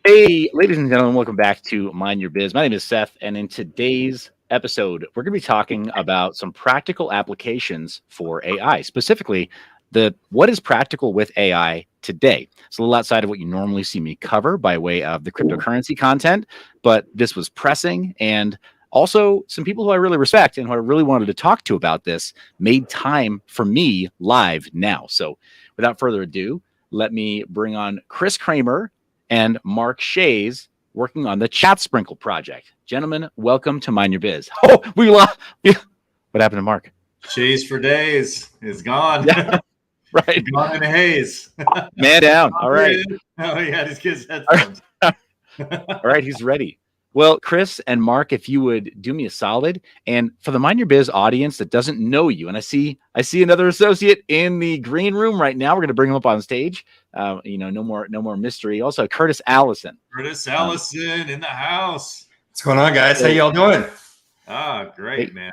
Hey, ladies and gentlemen, welcome back to Mind Your Biz. My name is Seth, and in today's episode, we're going to be talking about some practical applications for AI, specifically the what is practical with AI today. It's a little outside of what you normally see me cover by way of the cryptocurrency content, but this was pressing, and also some people who I really respect and who I really wanted to talk to about this made time for me live now. So without further ado, let me bring on Chris Kramer and Mark Shays working on the Chat Sprinkle project. Gentlemen, welcome to Mind Your Biz. Oh, we lost. What happened to Mark? Cheese for days is gone. Yeah, right. Gone in a haze. Man down. All right. Oh, yeah, his kids' headphones. All right, he's ready. Well, Chris and Mark, if you would do me a solid, and for the Mind Your Biz audience that doesn't know you, and I see another associate in the green room right now. We're going to bring him up on stage. No more mystery. Also, Curtis Allison. Curtis Allison in the house. What's going on, guys? How y'all doing? Great, man.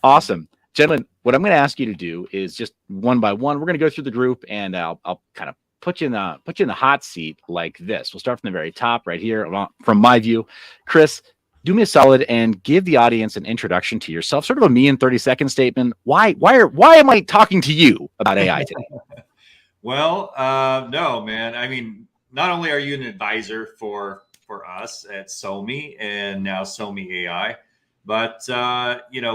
Awesome. Gentlemen, what I'm going to ask you to do is just one by one, we're going to go through the group, and I'll kind of put you in the hot seat like this. We'll start from the very top right here from my view. Chris, do me a solid and give the audience an introduction to yourself, sort of a me in 30-second statement. Why am I talking to you about AI today? Well, no, man. I mean, not only are you an advisor for us at SoMe and now SoMe AI, but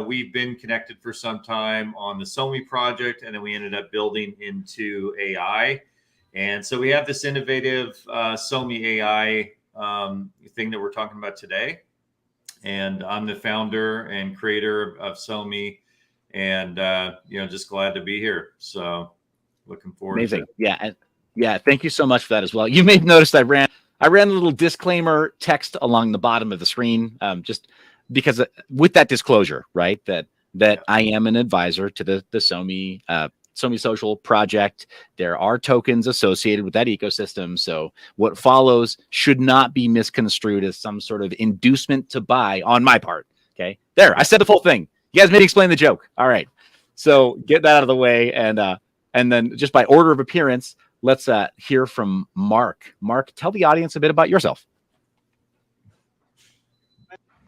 we've been connected for some time on the SoMe project, and then we ended up building into AI. And so we have this innovative SoMe AI thing that we're talking about today. And I'm the founder and creator of SoMe, and just glad to be here. So looking forward. Amazing. Yeah. Thank you so much for that as well. You may have noticed I ran a little disclaimer text along the bottom of the screen, just because with that disclosure, right? That I am an advisor to the SoMe Social project. There are tokens associated with that ecosystem. So what follows should not be misconstrued as some sort of inducement to buy on my part. Okay. There, I said the full thing. You guys made me explain the joke. All right. So get that out of the way. And then just by order of appearance, let's hear from Mark. Mark, tell the audience a bit about yourself.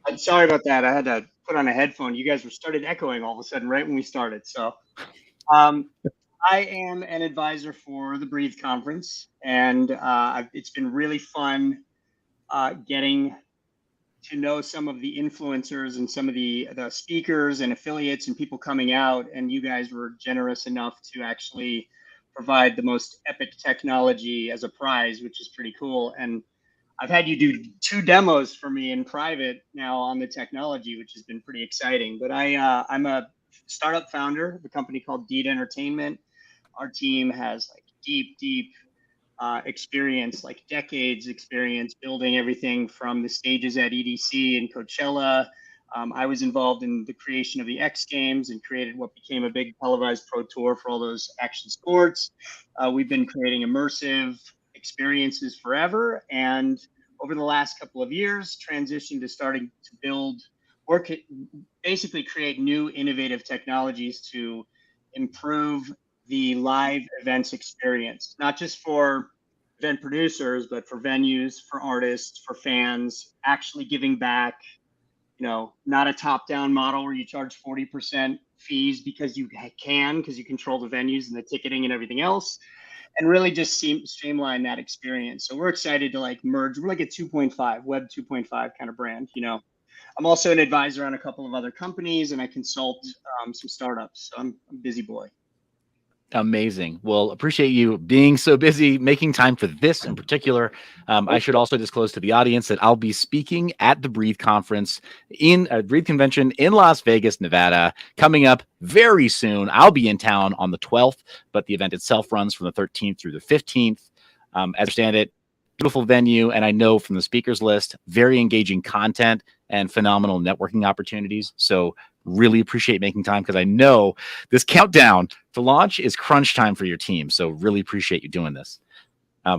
I'm sorry about that. I had to put on a headphone. You guys started echoing all of a sudden right when we started. So I am an advisor for the Breathe conference, and it's been really fun getting to know some of the influencers and some of the speakers and affiliates and people coming out. And you guys were generous enough to actually provide the most epic technology as a prize, which is pretty cool. And I've had you do 2 demos for me in private now on the technology, which has been pretty exciting. But I'm a startup founder of a company called Deed Entertainment. Our team has like deep experience, like decades experience building everything from the stages at EDC and Coachella. I was involved in the creation of the X Games and created what became a big televised pro tour for all those action sports. We've been creating immersive experiences forever, and over the last couple of years transitioned to starting to basically create new innovative technologies to improve the live events experience, not just for event producers, but for venues, for artists, for fans, actually giving back, not a top-down model where you charge 40% fees because you control the venues and the ticketing and everything else, and really just streamline that experience. So we're excited to merge. We're like a 2.5, web 2.5 kind of brand. I'm also an advisor on a couple of other companies, and I consult some startups. So I'm a busy boy. Amazing. Well, appreciate you being so busy, making time for this in particular. I should also disclose to the audience that I'll be speaking at the Breathe conference Breathe convention in Las Vegas, Nevada, coming up very soon. I'll be in town on the 12th, but the event itself runs from the 13th through the 15th. As I understand it, beautiful venue. And I know from the speakers list, very engaging content and phenomenal networking opportunities. So really appreciate making time, because I know this countdown to launch is crunch time for your team. So really appreciate you doing this.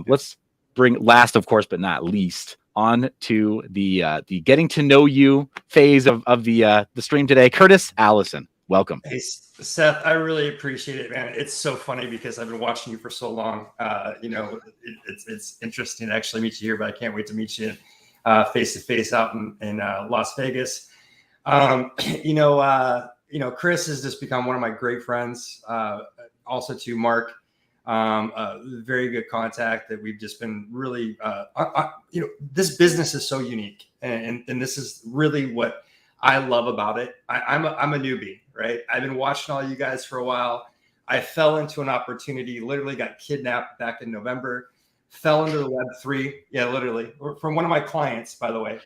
Let's bring last, of course, but not least, on to the getting to know you phase of the stream today. Curtis Allison. Welcome. Hey, Seth, I really appreciate it, man. It's so funny because I've been watching you for so long. It's interesting to actually meet you here, but I can't wait to meet you face to face out in Las Vegas. Chris has just become one of my great friends. Also to Mark, very good contact that we've just been really, this business is so unique, and this is really what I love about it. I'm a newbie, right? I've been watching all you guys for a while. I fell into an opportunity, literally got kidnapped back in November, fell into the Web3. Yeah, literally, from one of my clients, by the way.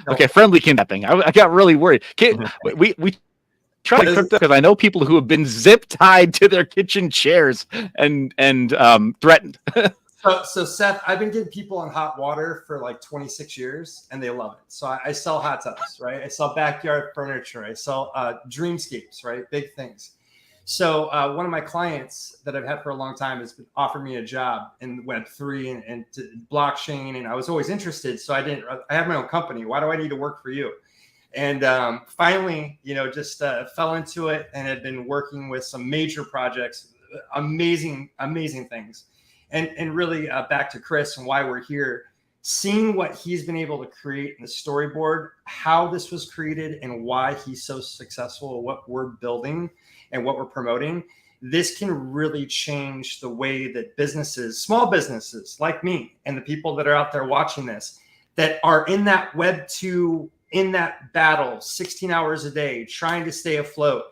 Okay, friendly kidnapping. I got really worried. We try to cook because I know people who have been zip tied to their kitchen chairs and threatened. So Seth, I've been getting people on hot water for like 26 years and they love it. So I sell hot tubs, right? I sell backyard furniture. I sell dreamscapes, right? Big things. So one of my clients that I've had for a long time has been offered me a job in Web3 and blockchain. And I was always interested. So I have my own company. Why do I need to work for you? And finally, just fell into it and had been working with some major projects, amazing things. And really back to Chris and why we're here, seeing what he's been able to create in the storyboard, how this was created and why he's so successful at what we're building and what we're promoting. This can really change the way that businesses, small businesses like me and the people that are out there watching this, that are in that Web 2, in that battle, 16 hours a day, trying to stay afloat.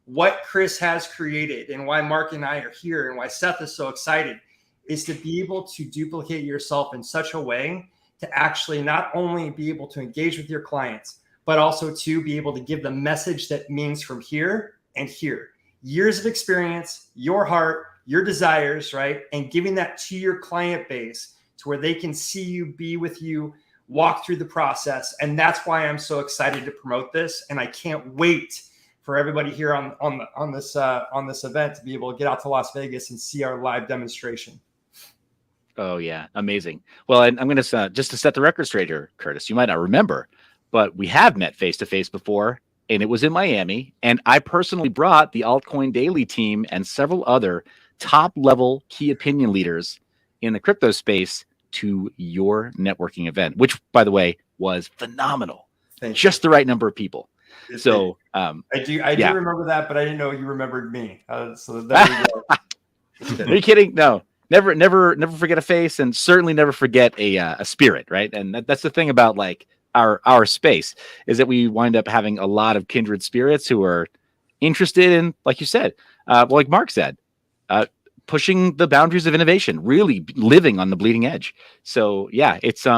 What Chris has created and why Mark and I are here and why Seth is so excited is to be able to duplicate yourself in such a way to actually not only be able to engage with your clients, but also to be able to give the message that means from here and here. Years of experience, your heart, your desires, right? And giving that to your client base to where they can see you, be with you, walk through the process. And that's why I'm so excited to promote this. And I can't wait for everybody here on this event to be able to get out to Las Vegas and see our live demonstration. Oh yeah, amazing. Well, and I'm going to just to set the record straight here, Curtis. You might not remember, but we have met face to face before, and it was in Miami. And I personally brought the Altcoin Daily team and several other top level key opinion leaders in the crypto space to your networking event, which, by the way, was phenomenal. Just the right number of people. So I do remember that, but I didn't know you remembered me. So there we go. Are you kidding? No. Never forget a face, and certainly never forget a spirit, right? And that's the thing about like our space is that we wind up having a lot of kindred spirits who are interested in, like you said, like Mark said, pushing the boundaries of innovation, really living on the bleeding edge. So yeah, it's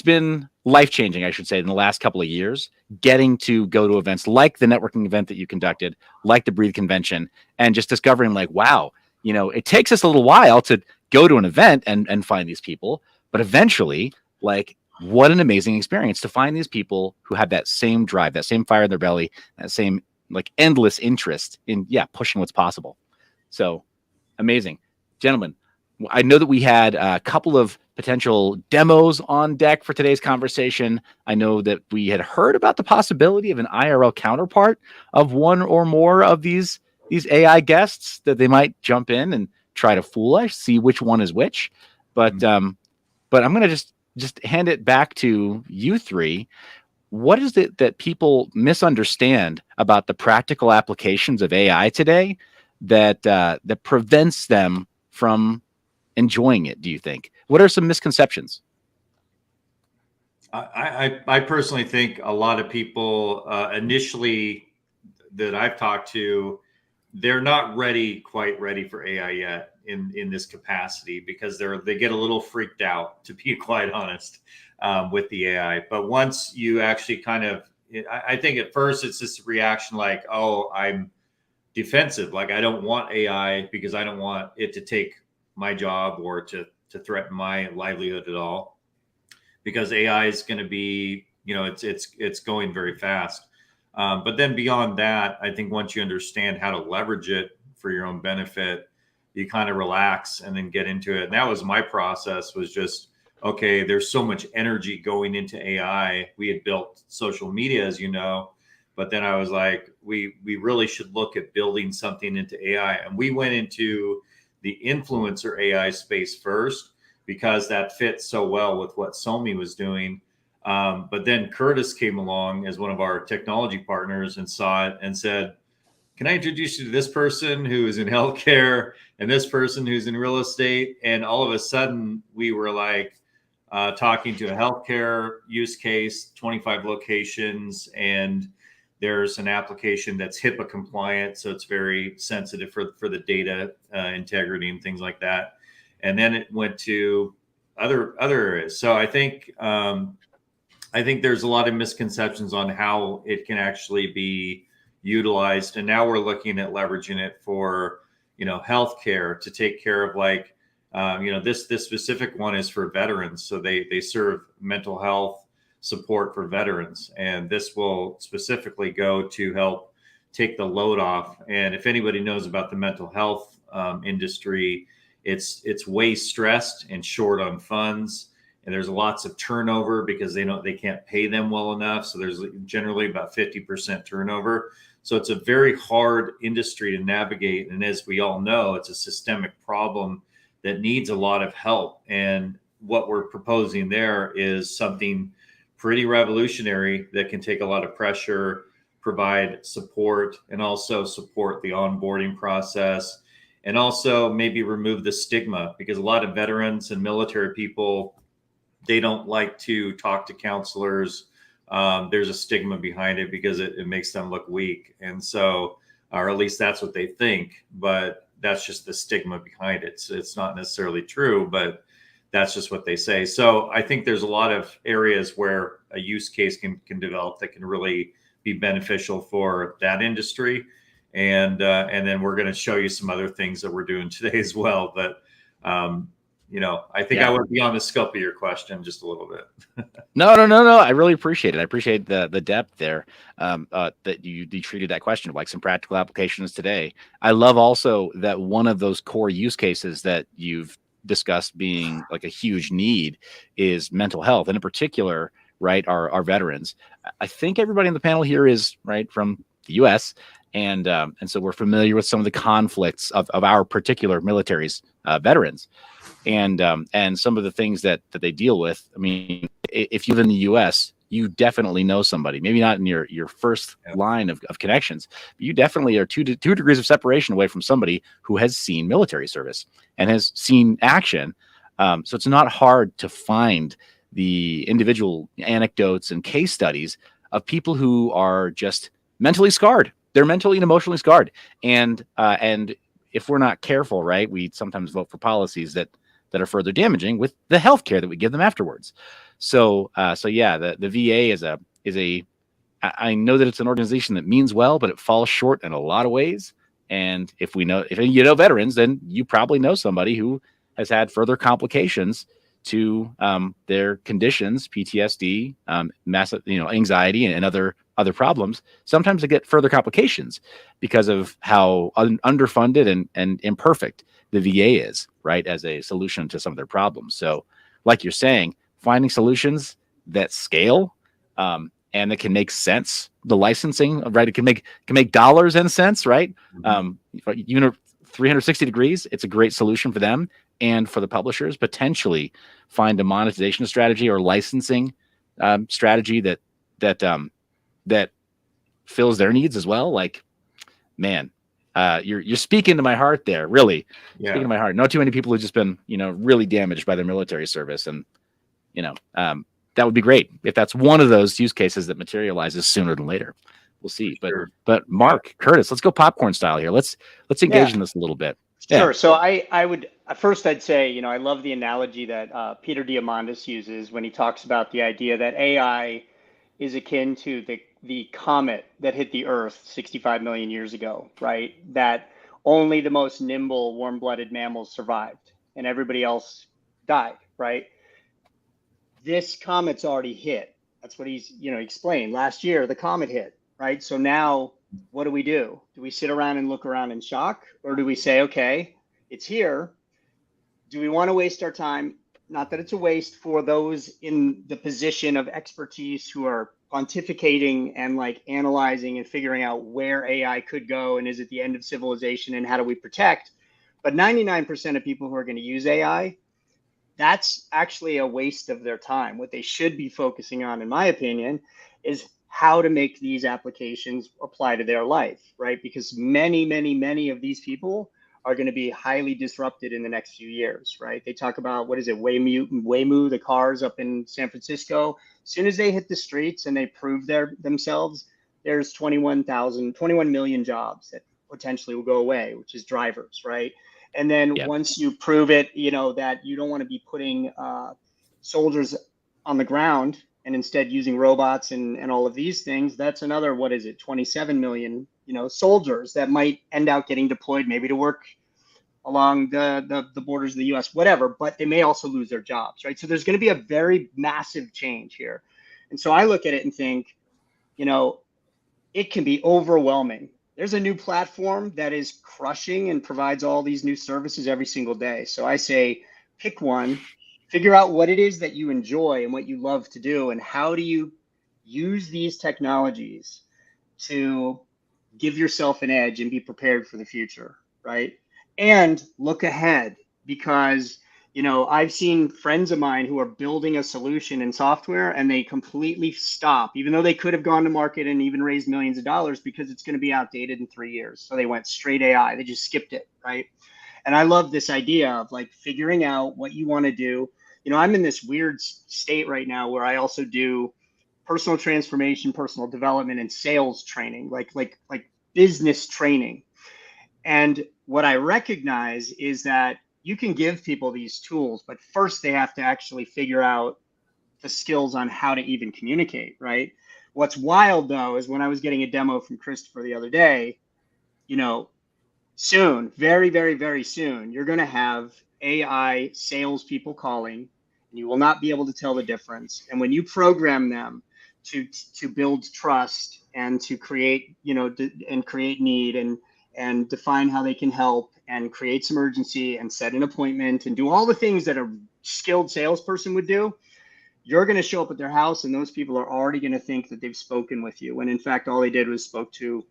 been life-changing, I should say, in the last couple of years, getting to go to events like the networking event that you conducted, like the Breathe convention, and just discovering like, wow, it takes us a little while to go to an event and find these people, but eventually, like, what an amazing experience to find these people who have that same drive, that same fire in their belly, that same like endless interest in, pushing what's possible. So amazing. Gentlemen, I know that we had a couple of potential demos on deck for today's conversation. I know that we had heard about the possibility of an IRL counterpart of one or more of these AI guests, that they might jump in and try to fool us, see which one is which. But I'm going to just hand it back to you three. What is it that people misunderstand about the practical applications of AI today that prevents them from enjoying it, do you think? What are some misconceptions? I personally think a lot of people initially that I've talked to, they're not quite ready for AI yet in this capacity, because they get a little freaked out, to be quite honest, with the AI. But once you actually I think at first it's this reaction like, oh, I'm defensive. Like, I don't want AI because I don't want it to take my job or to threaten my livelihood at all, because AI is going to be, it's going very fast. But then beyond that, I think once you understand how to leverage it for your own benefit, you kind of relax and then get into it. And that was my process, was just, okay, there's so much energy going into AI. We had built social media, as you know, But then I was like, we really should look at building something into AI. And we went into the influencer AI space first because that fits so well with what Somi was doing. But then Curtis came along as one of our technology partners and saw it and said, can I introduce you to this person who is in healthcare and this person who's in real estate? And all of a sudden we were like talking to a healthcare use case, 25 locations, and there's an application that's HIPAA compliant. So it's very sensitive for the data integrity and things like that. And then it went to other areas. So I think there's a lot of misconceptions on how it can actually be utilized. And now we're looking at leveraging it for, healthcare to take care of like, this specific one is for veterans. So they serve mental health support for veterans. And this will specifically go to help take the load off. And if anybody knows about the mental health industry, it's way stressed and short on funds. And there's lots of turnover because they can't pay them well enough. So there's generally about 50% turnover. So it's a very hard industry to navigate. And as we all know, it's a systemic problem that needs a lot of help. And what we're proposing there is something pretty revolutionary that can take a lot of pressure, provide support, and also support the onboarding process, and also maybe remove the stigma, because a lot of veterans and military people, they don't like to talk to counselors. There's a stigma behind it because it makes them look weak. And so, or at least that's what they think, but that's just the stigma behind it. So it's not necessarily true, but that's just what they say. So I think there's a lot of areas where a use case can develop that can really be beneficial for that industry. And then we're going to show you some other things that we're doing today as well. But I think I went beyond the scope of your question just a little bit. No. I really appreciate it. I appreciate the depth there that you treated that question, like some practical applications today. I love also that one of those core use cases that you've discussed being like a huge need is mental health, and in particular, right, our veterans. I think everybody on the panel here is right from the U.S. And so we're familiar with some of the conflicts of our particular military's veterans. And some of the things that they deal with. I mean, if you live in the U.S., you definitely know somebody, maybe not in your first line of connections, but you definitely are two degrees of separation away from somebody who has seen military service and has seen action. So it's not hard to find the individual anecdotes and case studies of people who are just mentally scarred. They're mentally and emotionally scarred. And if we're not careful, right, we sometimes vote for policies that are further damaging with the healthcare that we give them afterwards. So yeah, the VA is a I know that it's an organization that means well, but it falls short in a lot of ways. And if you know veterans, then you probably know somebody who has had further complications to their conditions, PTSD, massive, anxiety, and other problems. Sometimes they get further complications because of how underfunded and imperfect the VA is, right, as a solution to some of their problems. So, like you're saying, finding solutions that scale and that can make sense. The licensing, right? It can make dollars and cents, right? 360 degrees. It's a great solution for them and for the publishers. Potentially find a monetization strategy or licensing strategy that fills their needs as well. Like, man, you're speaking to my heart there, really. Yeah. Speaking to my heart. Not too many people who've just been, really damaged by their military service. And, that would be great if that's one of those use cases that materializes sooner than later. We'll see. But Mark, Curtis, let's go popcorn style here. Let's engage in this a little bit. Sure. Yeah. So I would first I'd say, I love the analogy that Peter Diamandis uses when he talks about the idea that AI is akin to the comet that hit the Earth 65 million years ago, right? That only the most nimble, warm-blooded mammals survived and everybody else died, right? This comet's already hit. That's what he's, explained. Last year, the comet hit, right? So now what do? Do we sit around and look around in shock? Or do we say, okay, it's here. Do we want to waste our time? Not that it's a waste for those in the position of expertise who are pontificating and like analyzing and figuring out where AI could go and is it the end of civilization and how do we protect. But 99% of people who are going to use AI, that's actually a waste of their time. What they should be focusing on, in my opinion, is how to make these applications apply to their life, right? Because many of these people are going to be highly disrupted in the next few years, right? They talk about, what is it, Waymo, the cars up in San Francisco. As soon as they hit the streets and they prove themselves, there's 21 million jobs that potentially will go away, which is drivers, right? And then once you prove it, you know, that you don't want to be putting soldiers on the ground and instead using robots and all of these things, that's another, 27 million, soldiers that might end up getting deployed maybe to work along the borders of the US, whatever, but they may also lose their jobs, right? So there's going to be a very massive change here. And so I look at it and think, it can be overwhelming. There's a new platform that is crushing and provides all these new services every single day. So I say, pick one, figure out what it is that you enjoy and what you love to do, and how do you use these technologies to give yourself an edge and be prepared for the future, right? And look ahead, because I've seen friends of mine who are building a solution in software and they completely stop, even though they could have gone to market and even raised millions of dollars, because it's going to be outdated in 3 years. So they went straight AI. They just skipped it, right? And I love this idea of like figuring out what you want to do. I'm in this weird state right now where I also do personal transformation, personal development, and sales training, like business training. And what I recognize is that you can give people these tools, but first they have to actually figure out the skills on how to even communicate, right? What's wild though is when I was getting a demo from Christopher the other day, soon, very soon, you're going to have AI salespeople calling, and you will not be able to tell the difference. And when you program them to build trust and to create, and create need and define how they can help and create some urgency and set an appointment and do all the things that a skilled salesperson would do, you're going to show up at their house and those people are already going to think that they've spoken with you, when in fact all they did was spoke to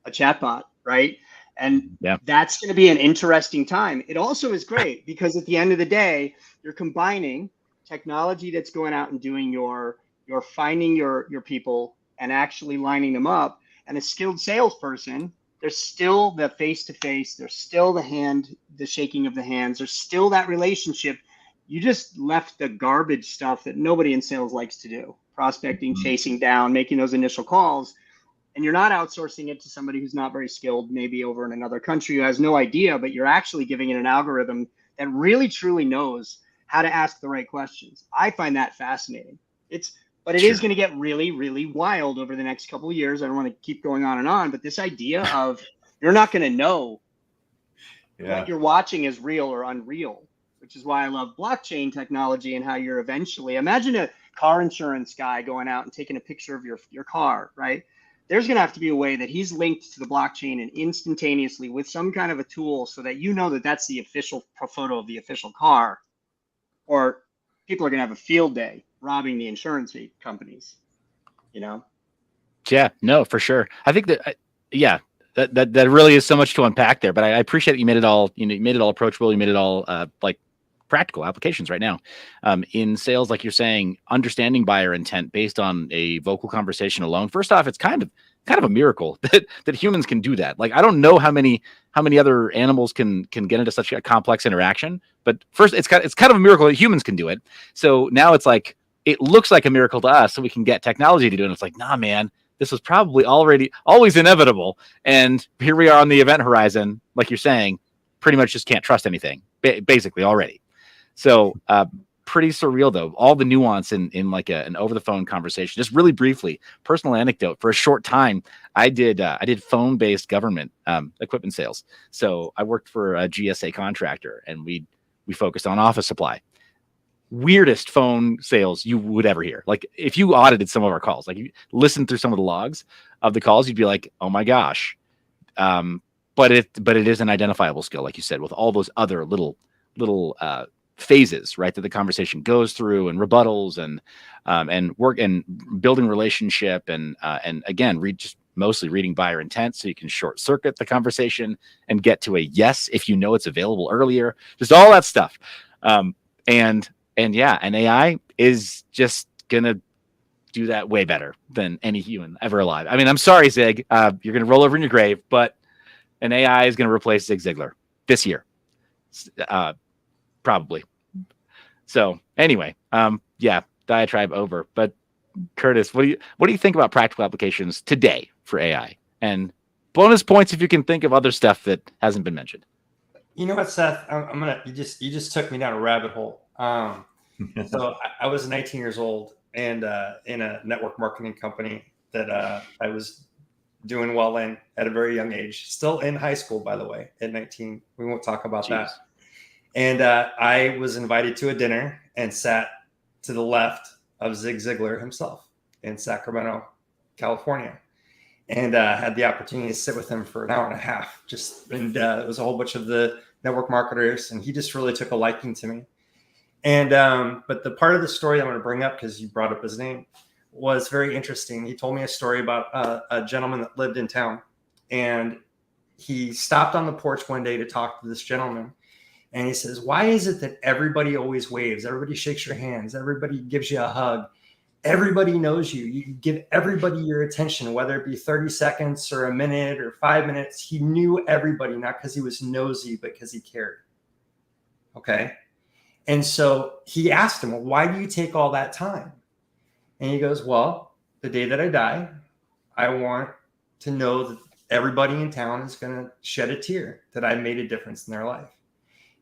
a chatbot, right? And that's going to be an interesting time. It also is great because at the end of the day, you're combining technology that's going out and doing you're finding your people and actually lining them up, and a skilled salesperson. There's still the face-to-face, there's still the shaking of the hands, there's still that relationship. You just left the garbage stuff that nobody in sales likes to do, prospecting, chasing down, making those initial calls. And you're not outsourcing it to somebody who's not very skilled, maybe over in another country who has no idea, but you're actually giving it an algorithm that really truly knows how to ask the right questions. I find that fascinating. But it is going to get really wild over the next couple of years. I don't want to keep going on, but this idea of you're not going to know what you're watching is real or unreal, which is why I love blockchain technology and how you're eventually, imagine a car insurance guy going out and taking a picture of your car, right? There's going to have to be a way that he's linked to the blockchain and instantaneously with some kind of a tool so that that that's the official photo of the official car, or people are going to have a field day robbing the insurance companies, Yeah, no, for sure. I think that, that really is so much to unpack there, but I appreciate that you made it all, you made it all approachable. You made it all like practical applications right now. In sales, like you're saying, understanding buyer intent based on a vocal conversation alone. First off, it's kind of a miracle that humans can do that. Like, I don't know how many other animals can get into such a complex interaction, but first it's kind of a miracle that humans can do it. So now it's like, it looks like a miracle to us, so we can get technology to do it. And it's like, nah, man, this was probably always inevitable. And here we are on the event horizon, like you're saying, pretty much just can't trust anything, basically already. So pretty surreal, though, all the nuance in like an over the phone conversation. Just really briefly, personal anecdote. For a short time, I did phone-based government equipment sales. So I worked for a GSA contractor, and we focused on office supply. Weirdest phone sales you would ever hear. Like, if you audited some of our calls, like you listened through some of the logs of the calls, you'd be like, oh my gosh. But it is an identifiable skill, like you said, with all those other little phases, right, that the conversation goes through, and rebuttals, and work and building relationship, and again, just mostly reading buyer intent so you can short circuit the conversation and get to a yes if you know it's available earlier, just all that stuff. And AI is just gonna do that way better than any human ever alive. I mean, I'm sorry, Zig, you're gonna roll over in your grave, but an AI is gonna replace Zig Ziglar this year, probably. So anyway, diatribe over. But Curtis, what do you think about practical applications today for AI? And bonus points if you can think of other stuff that hasn't been mentioned. You know what, Seth? You just took me down a rabbit hole. So I was 19 years old and in a network marketing company that I was doing well in at a very young age. Still in high school, by the way, at 19. We won't talk about that. And I was invited to a dinner and sat to the left of Zig Ziglar himself in Sacramento, California, and had the opportunity to sit with him for an hour and a half. It was a whole bunch of the network marketers, and he just really took a liking to me. And but the part of the story I'm going to bring up, because you brought up his name, was very interesting. He told me a story about a gentleman that lived in town, and he stopped on the porch one day to talk to this gentleman. And he says, why is it that everybody always waves? Everybody shakes your hands. Everybody gives you a hug. Everybody knows you. You give everybody your attention, whether it be 30 seconds or a minute or 5 minutes. He knew everybody, not because he was nosy, but because he cared. Okay. And so he asked him, well, why do you take all that time? And he goes, well, the day that I die, I want to know that everybody in town is going to shed a tear, that I made a difference in their life.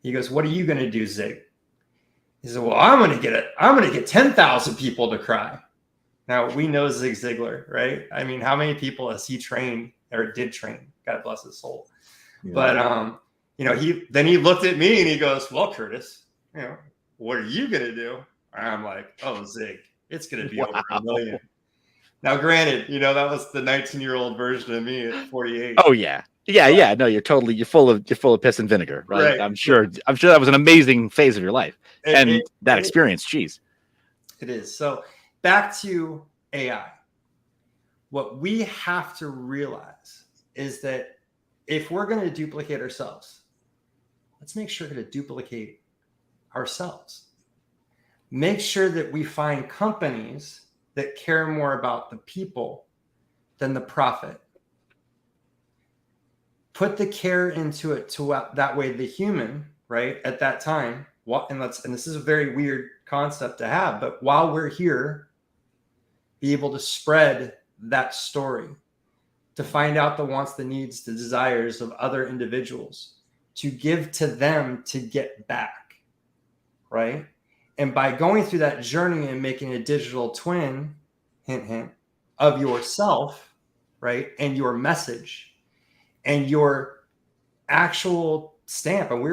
He goes, what are you going to do, Zig? He said, well, I'm going to get 10,000 people to cry. Now, we know Zig Ziglar, right? I mean, how many people has he trained or did train? God bless his soul. Yeah. But, he looked at me and he goes, well, Curtis, what are you going to do? And I'm like, oh, Zig, it's going to be over 1 million. Now, granted, that was the 19-year-old version of me at 48. Oh, yeah. Yeah. No, you're full of piss and vinegar, right? I'm sure that was an amazing phase of your life. And that experience, geez. It is. So back to AI. What we have to realize is that if we're going to duplicate ourselves, let's make sure to duplicate ourselves. Make sure that we find companies that care more about the people than the profit. Put the care into it to that way the human, right, at that time, and this is a very weird concept to have, but while we're here, be able to spread that story, to find out the wants, the needs, the desires of other individuals, to give to them to get back, right? And by going through that journey and making a digital twin, hint, hint, of yourself, right, and your message, and your actual stamp. And we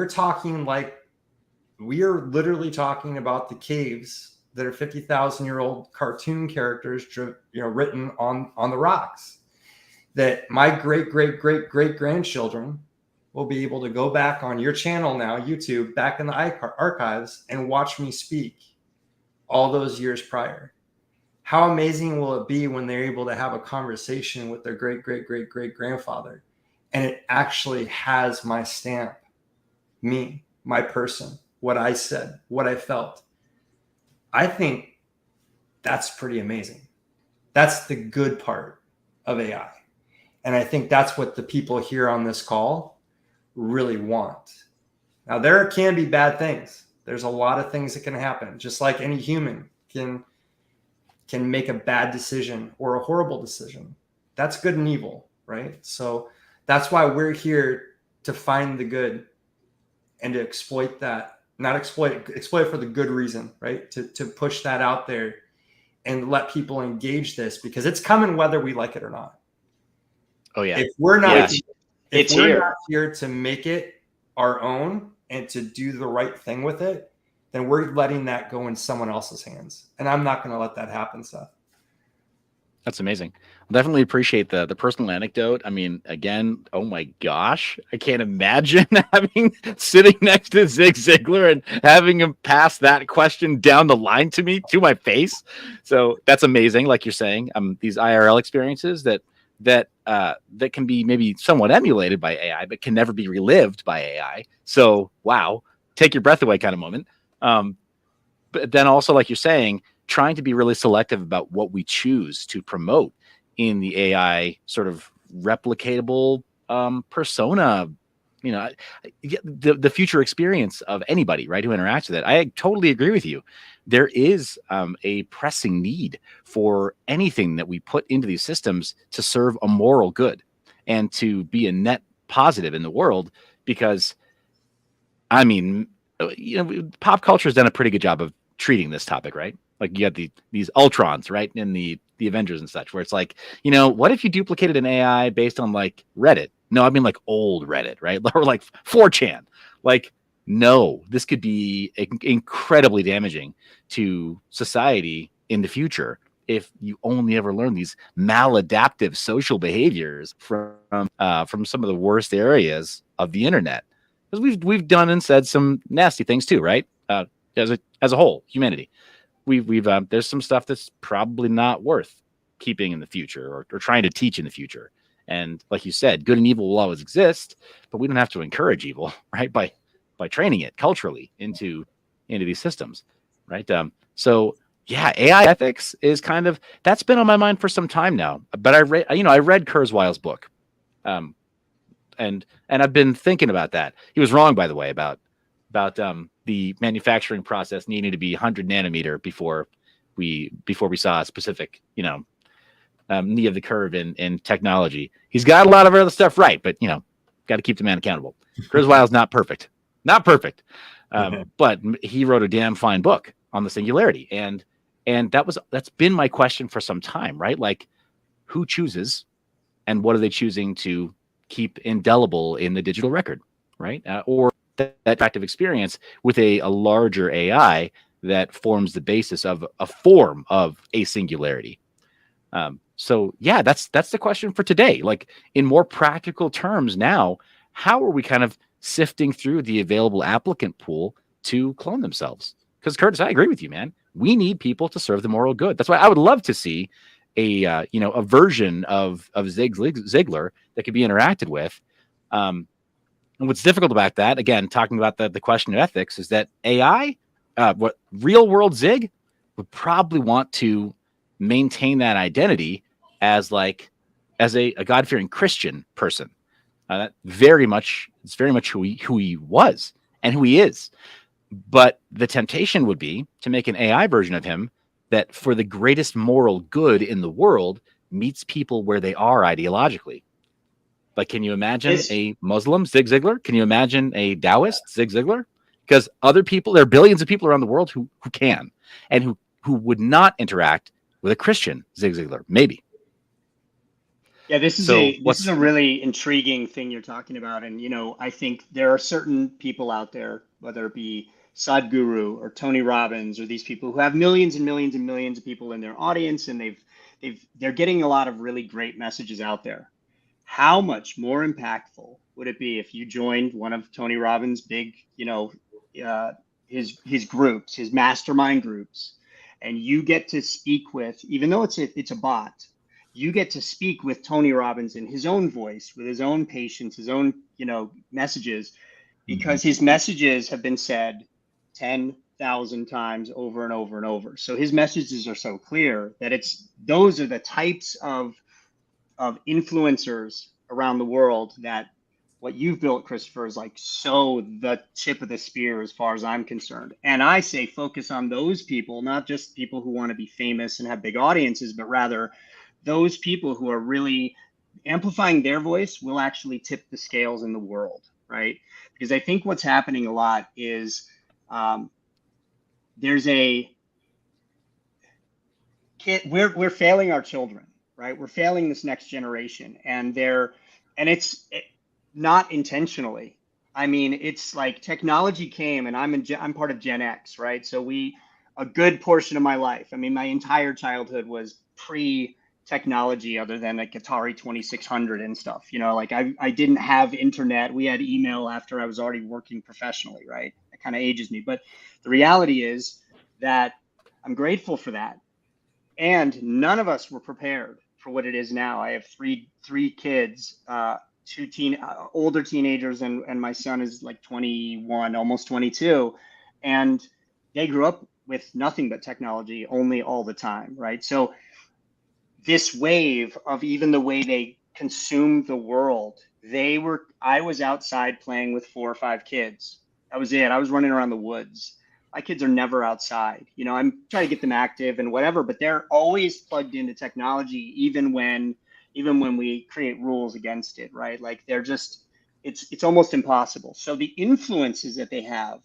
are literally talking about the caves that are 50,000-year-old cartoon characters, written on the rocks, that my great grandchildren will be able to go back on your channel now, YouTube, back in the archives, and watch me speak all those years prior. How amazing will it be when they're able to have a conversation with their great grandfather? And it actually has my stamp, me, my person, what I said, what I felt. I think that's pretty amazing. That's the good part of AI. And I think that's what the people here on this call really want. Now, there can be bad things. There's a lot of things that can happen, just like any human can make a bad decision or a horrible decision. That's good and evil, right? So that's why we're here, to find the good and to exploit that, not exploit it for the good reason, right? To push that out there and let people engage this, because it's coming whether we like it or not. Oh yeah. If we're not here to make it our own and to do the right thing with it, then we're letting that go in someone else's hands. And I'm not going to let that happen, Seth. That's amazing. Definitely appreciate the personal anecdote. I mean, again, oh my gosh, I can't imagine having sitting next to Zig Ziglar and having him pass that question down the line to me, to my face. So that's amazing. Like you're saying, these IRL experiences that can be maybe somewhat emulated by AI, but can never be relived by AI. So wow, take your breath away kind of moment. But then also, like you're saying, trying to be really selective about what we choose to promote in the AI sort of replicatable persona, the future experience of anybody, right, who interacts with it. I totally agree with you. There is a pressing need for anything that we put into these systems to serve a moral good and to be a net positive in the world, because, I mean, pop culture has done a pretty good job of treating this topic, right? Like you got these Ultrons, right, in the Avengers and such, where it's like, what if you duplicated an AI based on like Reddit? No, I mean like old Reddit, right? Or like 4chan. Like, no, this could be incredibly damaging to society in the future if you only ever learn these maladaptive social behaviors from some of the worst areas of the internet. Because we've done and said some nasty things too, right? As a whole, humanity. We've there's some stuff that's probably not worth keeping in the future or trying to teach in the future. And like you said, good and evil will always exist, but we don't have to encourage evil, right? By training it culturally into these systems, right? So yeah, AI ethics is that's been on my mind for some time now. But I read Kurzweil's book, and I've been thinking about that. He was wrong, by the way, about the manufacturing process needing to be 100 nanometer before we saw a specific, knee of the curve in technology. He's got a lot of other stuff right, but got to keep the man accountable. Kurzweil's not perfect, but he wrote a damn fine book on the singularity, and that's been my question for some time, right? Like, who chooses, and what are they choosing to keep indelible in the digital record, right? Or that active experience with a larger AI that forms the basis of a form of a singularity. So yeah, that's the question for today. Like, in more practical terms now, how are we kind of sifting through the available applicant pool to clone themselves? Because Curtis, I agree with you, man. We need people to serve the moral good. That's why I would love to see a version of Zig Ziglar that could be interacted with. And what's difficult about that, again, talking about the question of ethics, is that AI, what real world Zig would probably want to maintain that identity as a God-fearing Christian person. It's very much who he was and who he is. But the temptation would be to make an AI version of him that, for the greatest moral good in the world, meets people where they are ideologically. Like, can you imagine a Muslim Zig Ziglar? Can you imagine a Taoist Zig Ziglar? Because there are billions of people around the world who can, and who would not interact with a Christian Zig Ziglar, maybe. Yeah, this is a really intriguing thing you're talking about. And, I think there are certain people out there, whether it be Sadhguru or Tony Robbins, or these people who have millions and millions and millions of people in their audience, and they're getting a lot of really great messages out there. How much more impactful would it be if you joined one of Tony Robbins' big, his groups, his mastermind groups, and you get to speak with, even though it's a bot, you get to speak with Tony Robbins in his own voice, with his own patience, his own, messages, because his messages have been said 10,000 times over and over and over. So his messages are so clear that those are the types of influencers around the world that what you've built, Christopher, is like so the tip of the spear as far as I'm concerned. And I say focus on those people, not just people who want to be famous and have big audiences, but rather those people who are really amplifying their voice will actually tip the scales in the world, right? Because I think what's happening a lot is we're failing our children, right? We're failing this next generation, and it's not intentionally. I mean, it's like technology came, and I'm part of Gen X, right? So a good portion of my life, I mean, my entire childhood was pre technology other than like Atari 2600 and stuff. You know, like I didn't have internet. We had email after I was already working professionally, right? That kind of ages me. But the reality is that I'm grateful for that. And none of us were prepared for what it is now. I have three kids, two older teenagers, and my son is like 21, almost 22. And they grew up with nothing but technology, only all the time, right? So this wave of even the way they consume the world, I was outside playing with 4 or 5 kids. That was it. I was running around the woods. My kids are never outside. You know, I'm trying to get them active and whatever, but they're always plugged into technology, even when we create rules against it, right? Like they're just, it's almost impossible. So the influences that they have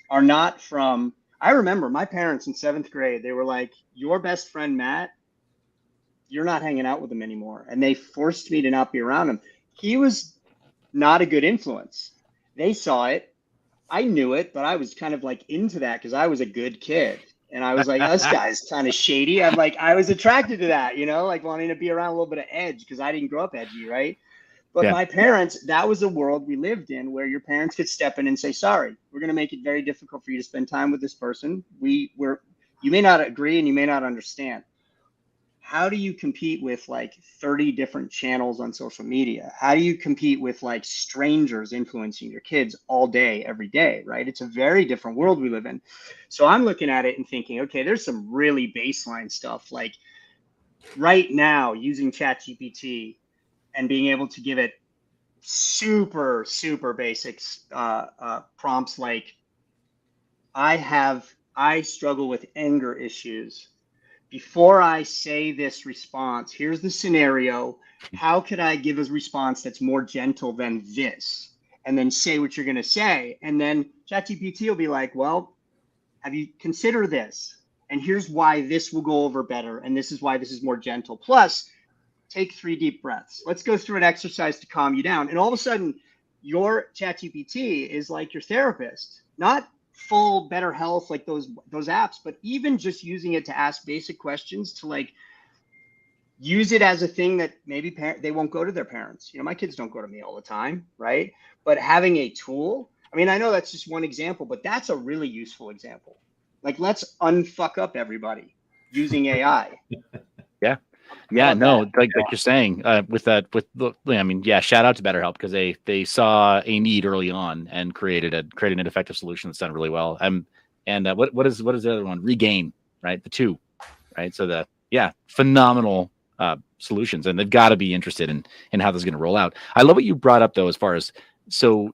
are not from, I remember my parents in 7th grade, they were like, your best friend, Matt, you're not hanging out with him anymore. And they forced me to not be around him. He was not a good influence. They saw it. I knew it, but I was kind of like into that because I was a good kid. And I was like, this guy's kind of shady. I was attracted to that, you know, like wanting to be around a little bit of edge because I didn't grow up edgy, right? But my parents, that was a world we lived in where your parents could step in and say, sorry, we're going to make it very difficult for you to spend time with this person. You may not agree and you may not understand. How do you compete with like 30 different channels on social media? How do you compete with like strangers influencing your kids all day, every day, right? It's a very different world we live in. So I'm looking at it and thinking, okay, there's some really baseline stuff. Like right now using ChatGPT and being able to give it super, super basics prompts like, I struggle with anger issues. Before I say this response, here's the scenario. How could I give a response that's more gentle than this? And then say what you're going to say. And then ChatGPT will be like, well, have you considered this? And here's why this will go over better. And this is why this is more gentle. Plus, take 3 deep breaths. Let's go through an exercise to calm you down. And all of a sudden, your ChatGPT is like your therapist, not full better health like those apps, but even just using it to ask basic questions, to like use it as a thing that maybe they won't go to their parents. You know, my kids don't go to me all the time, right? But having a tool, I mean, I know that's just one example, but that's a really useful example. Like, let's unfuck up everybody using AI. Yeah, no, like you're saying, I mean, shout out to BetterHelp because they saw a need early on and created an effective solution that's done really well. And what is the other one? Regain, right? The 2, right? So phenomenal solutions, and they've got to be interested in how this is going to roll out. I love what you brought up though, as far as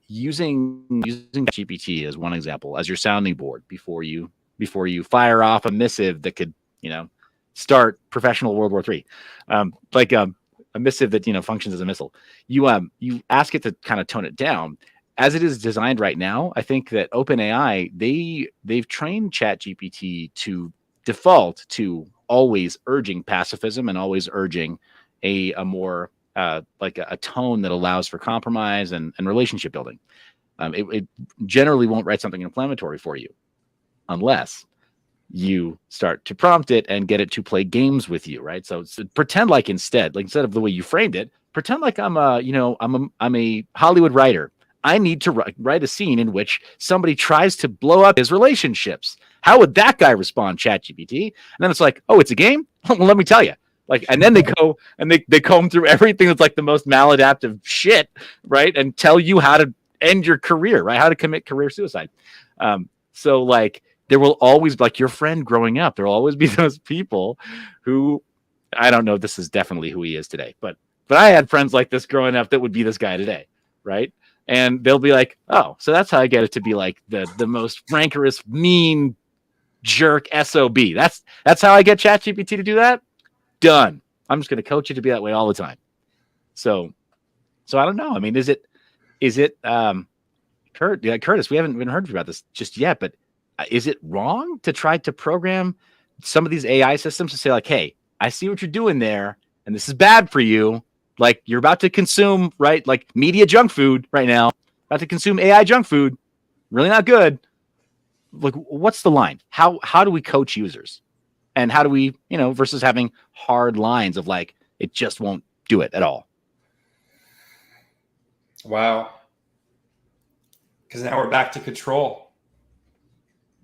using GPT as one example as your sounding board before you fire off a missive that could, you know, start professional World War III, a missive that functions as a missile. You ask it to kind of tone it down. As it is designed right now, I think that OpenAI they've trained ChatGPT to default to always urging pacifism and always urging a more like a tone that allows for compromise and relationship building. It generally won't write something inflammatory for you unless you start to prompt it and get it to play games with you, right? So pretend like instead of the way you framed it, pretend like I'm a Hollywood writer. I need to write a scene in which somebody tries to blow up his relationships. How would that guy respond, ChatGPT? And then it's like, oh, it's a game? Well, let me tell you. Like, and then they go and they comb through everything that's like the most maladaptive shit, right? And tell you how to end your career, right? How to commit career suicide. So like, there will always, like your friend growing up, there will always be those people who, I don't know, this is definitely who he is today, but I had friends like this growing up that would be this guy today, right? And they'll be like, oh, so that's how I get it to be like the most rancorous, mean jerk SOB. That's how I get ChatGPT to do that? Done. I'm just going to coach you to be that way all the time. So I don't know. I mean, is it Curtis, we haven't heard about this just yet, but is it wrong to try to program some of these AI systems to say like, hey, I see what you're doing there, and this is bad for you. Like, you're about to consume, right? Like media junk food right now, about to consume AI junk food. Really not good. Like, what's the line? How do we coach users? And how do we, versus having hard lines of like, it just won't do it at all. Wow. Because now we're back to control.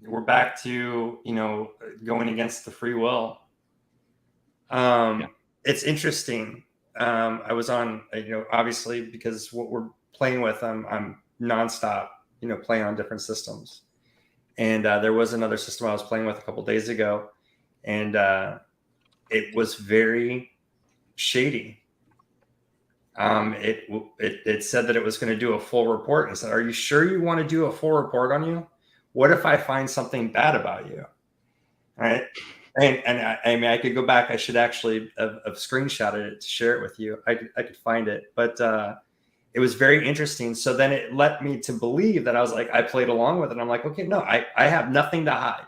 We're back to, going against the free will. It's interesting. I was on, obviously, because what we're playing with, I'm nonstop, playing on different systems. And there was another system I was playing with a couple days ago, and it was very shady. It said that it was going to do a full report, and said, "Are you sure you want to do a full report on you? What if I find something bad about you?" All right. And I mean, I could go back. I should actually have screenshotted it to share it with you. I could find it, but it was very interesting. So then it led me to believe that I played along with it. I'm like, okay, no, I have nothing to hide.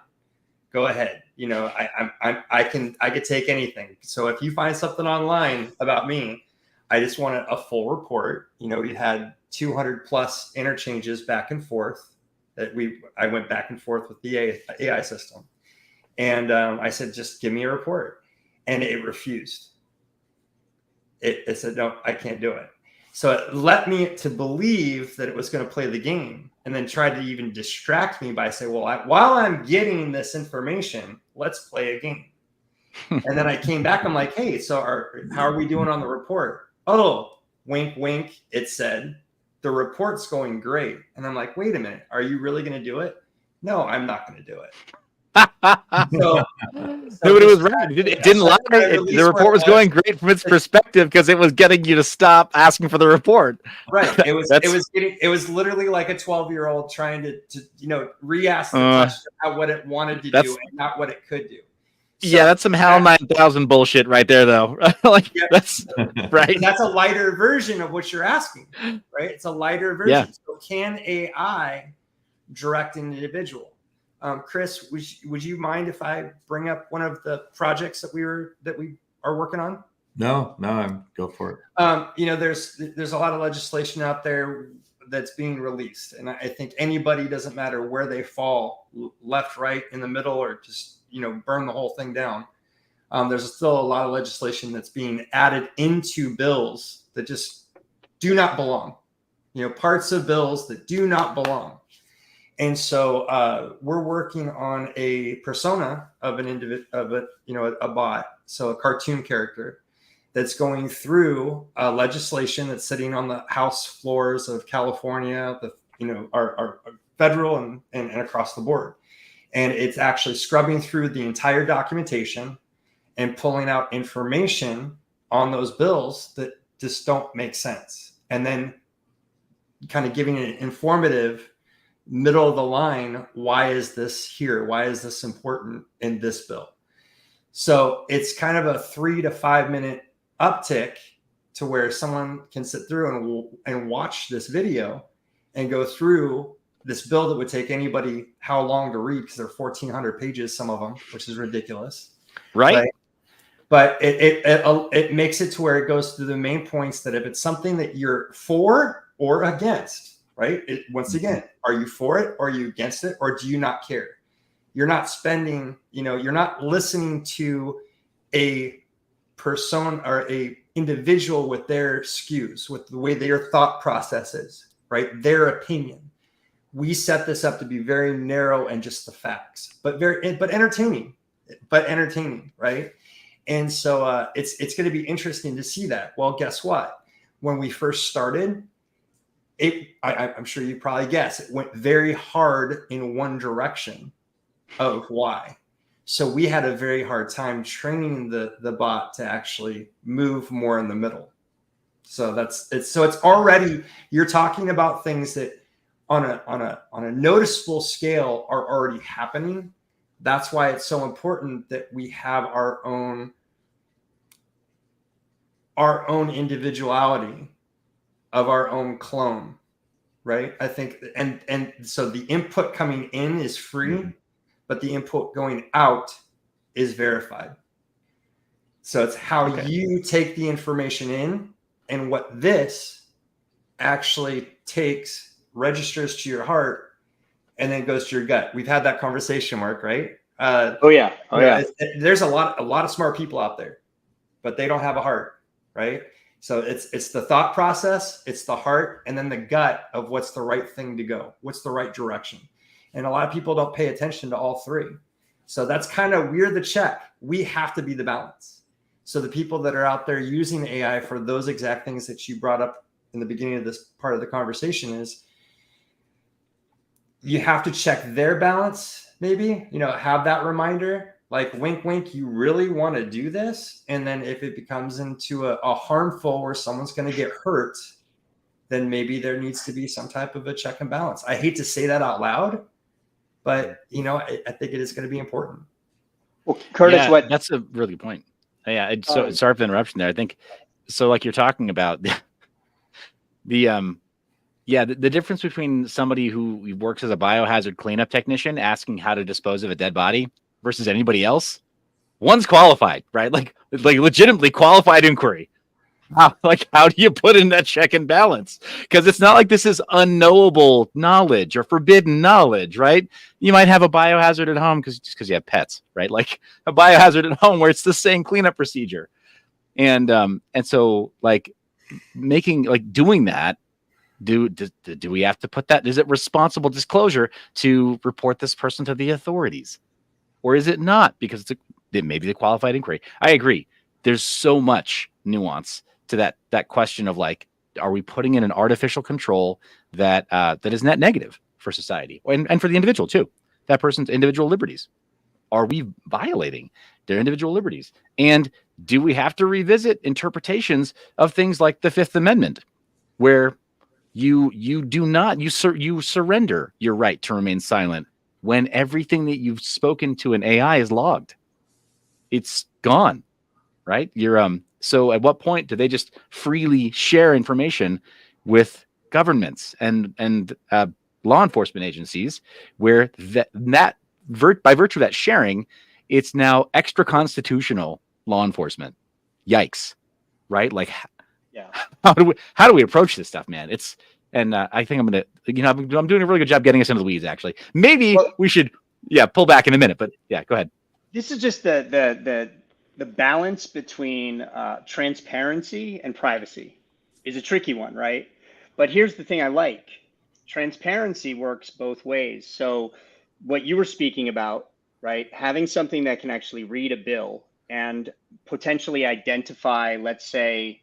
Go ahead. I could take anything. So if you find something online about me, I just wanted a full report. We had 200 plus interchanges back and forth that I went back and forth with the AI system. And I said, just give me a report. And it refused. It said, no, I can't do it. So it led me to believe that it was going to play the game, and then tried to even distract me by saying, well, while I'm getting this information, let's play a game. And then I came back. I'm like, hey, so how are we doing on the report? Oh, wink, wink. It said, the report's going great. And I'm like, wait a minute. Are you really going to do it? No, I'm not going to do it. So it was right. It didn't lie. The report was going great from its perspective because it was getting you to stop asking for the report. Right. It was literally like a 12-year-old trying to re-ask the question about what it wanted to do and not what it could do. So, that's some HAL 9000 bullshit right there, though. That's right. That's a lighter version of what you're asking, right? It's a lighter version. Yeah. So can AI direct an individual? Chris, would you mind if I bring up one of the projects that we are working on? No, go for it. There's a lot of legislation out there that's being released, and I think anybody, doesn't matter where they fall, left, right, in the middle, or just burn the whole thing down. There's still a lot of legislation that's being added into bills that just do not belong. Parts of bills that do not belong. And so we're working on a persona of a bot, so a cartoon character that's going through legislation that's sitting on the House floors of California, our federal and across the board. And it's actually scrubbing through the entire documentation and pulling out information on those bills that just don't make sense. And then kind of giving an informative, middle of the line, why is this here? Why is this important in this bill? So it's kind of a 3 to 5 minute uptick to where someone can sit through and watch this video and go through this bill that would take anybody how long to read, because they're 1,400 pages, some of them, which is ridiculous. Right. But it makes it to where it goes through the main points that if it's something that you're for or against, right? Once again, are you for it or are you against it, or do you not care? You're not spending, you're not listening to a person or a individual with their skews, with the way their thought process is, right? Their opinion. We set this up to be very narrow and just the facts, but entertaining, right? And so it's going to be interesting to see that. Well, guess what? When we first started, I'm sure you probably guess, it went very hard in one direction of why. So we had a very hard time training the bot to actually move more in the middle. So it's already, you're talking about things that on a noticeable scale are already happening. That's why it's so important that we have our own individuality of our own clone, right? I think, and so the input coming in is free, but the input going out is verified. So it's how you take the information in, and what this actually registers to your heart and then goes to your gut. We've had that conversation, Mark, right? Oh yeah. There's a lot of smart people out there, but they don't have a heart, right? So it's the thought process, it's the heart, and then the gut of what's the right thing to go, what's the right direction. And a lot of people don't pay attention to all three. So that's kind of we're the check. We have to be the balance. So the people that are out there using AI for those exact things that you brought up in the beginning of this part of the conversation is you have to check their balance, maybe, have that reminder, like wink, wink, you really want to do this? And then if it becomes into a harmful where someone's going to get hurt, then maybe there needs to be some type of a check and balance. I hate to say that out loud, but I think it is going to be important. Well, Curtis, that's a really good point. Yeah. So sorry for the interruption there. I think so. Like you're talking about the difference between somebody who works as a biohazard cleanup technician asking how to dispose of a dead body versus anybody else. One's qualified, right? Like legitimately qualified inquiry. How do you put in that check and balance? Because it's not like this is unknowable knowledge or forbidden knowledge, right? You might have a biohazard at home just because you have pets, right? Like a biohazard at home where it's the same cleanup procedure. And so doing that, do we have to put that? Is it responsible disclosure to report this person to the authorities? Or is it not? Because it may be the qualified inquiry. I agree. There's so much nuance to that question of are we putting in an artificial control that is net negative for society and for the individual too? That person's individual liberties. Are we violating their individual liberties? And do we have to revisit interpretations of things like the Fifth Amendment, where you surrender your right to remain silent when everything that you've spoken to an AI is logged? It's gone, right? So at what point do they just freely share information with governments and law enforcement agencies, where by virtue of that sharing, it's now extra constitutional law enforcement? Yikes, right? How do we approach this stuff, man? I think I'm doing a really good job getting us into the weeds. Actually, maybe we should pull back in a minute, but go ahead. This is just the balance between transparency and privacy is a tricky one, right? But here's the thing I like. Transparency works both ways. So what you were speaking about, right? Having something that can actually read a bill and potentially identify, let's say,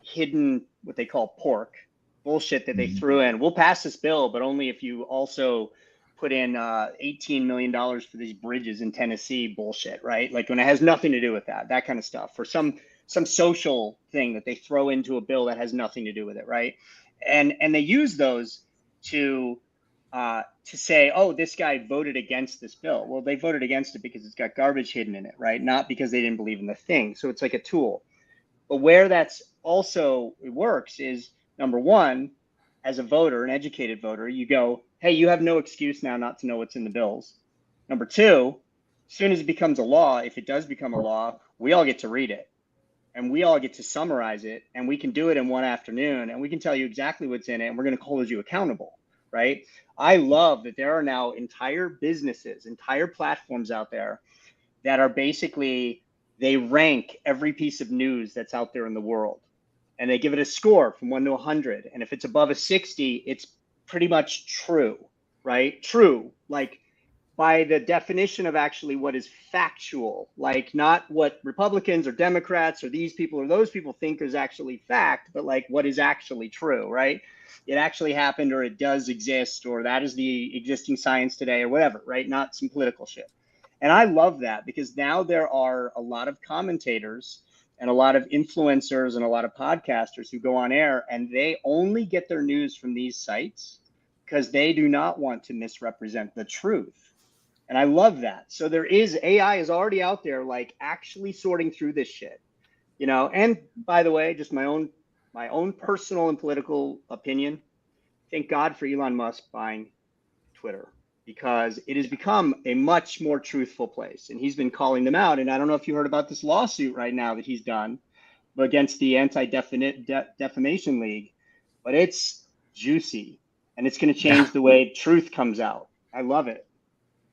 hidden, what they call pork, bullshit that they threw in. We'll pass this bill, but only if you also put in $18 million for these bridges in Tennessee bullshit, right? Like when it has nothing to do with that kind of stuff, or some social thing that they throw into a bill that has nothing to do with it, right? And they use those to say, oh, this guy voted against this bill. Well, they voted against it because it's got garbage hidden in it, right? Not because they didn't believe in the thing. So it's like a tool. But where that's also it works is, number one, as a voter, an educated voter, you go, hey, you have no excuse now not to know what's in the bills. Number two, as soon as it becomes a law, if it does become a law, we all get to read it and we all get to summarize it, and we can do it in one afternoon, and we can tell you exactly what's in it, and we're going to hold you accountable, right? I love that there are now entire businesses, entire platforms out there that are basically, they rank every piece of news that's out there in the world, and they give it a score from 1 to 100. And if it's above a 60, it's pretty much true, right? True, like by the definition of actually what is factual, like not what Republicans or Democrats or these people or those people think is actually fact, but like what is actually true, right? It actually happened, or it does exist, or that is the existing science today, or whatever, right? Not some political shit. And I love that, because now there are a lot of commentators and a lot of influencers and a lot of podcasters who go on air, and they only get their news from these sites because they do not want to misrepresent the truth. And I love that. So there is, AI is already out there, like actually sorting through this shit, you know. And by the way, just my own personal and political opinion, thank God for Elon Musk buying Twitter, because it has become a much more truthful place. And he's been calling them out. And I don't know if you heard about this lawsuit right now that he's done against the Anti-Defamation League, but it's juicy, and it's going to change the way truth comes out. I love it.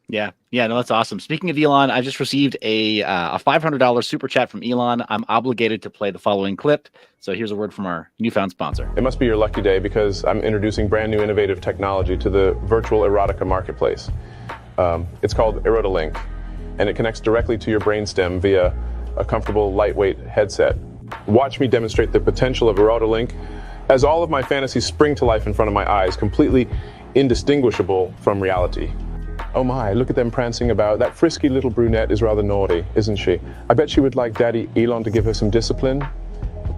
Yeah. Yeah. No, that's awesome. Speaking of Elon, I just received a $500 super chat from Elon. I'm obligated to play the following clip. So here's a word from our newfound sponsor. It must be your lucky day because I'm introducing brand new innovative technology to the virtual erotica marketplace. It's called ErotaLink, and it connects directly to your brainstem via a comfortable, lightweight headset. Watch me demonstrate the potential of ErotaLink as all of my fantasies spring to life in front of my eyes, completely indistinguishable from reality. Oh my, look at them prancing about. That frisky little brunette is rather naughty, isn't she? I bet she would like Daddy Elon to give her some discipline.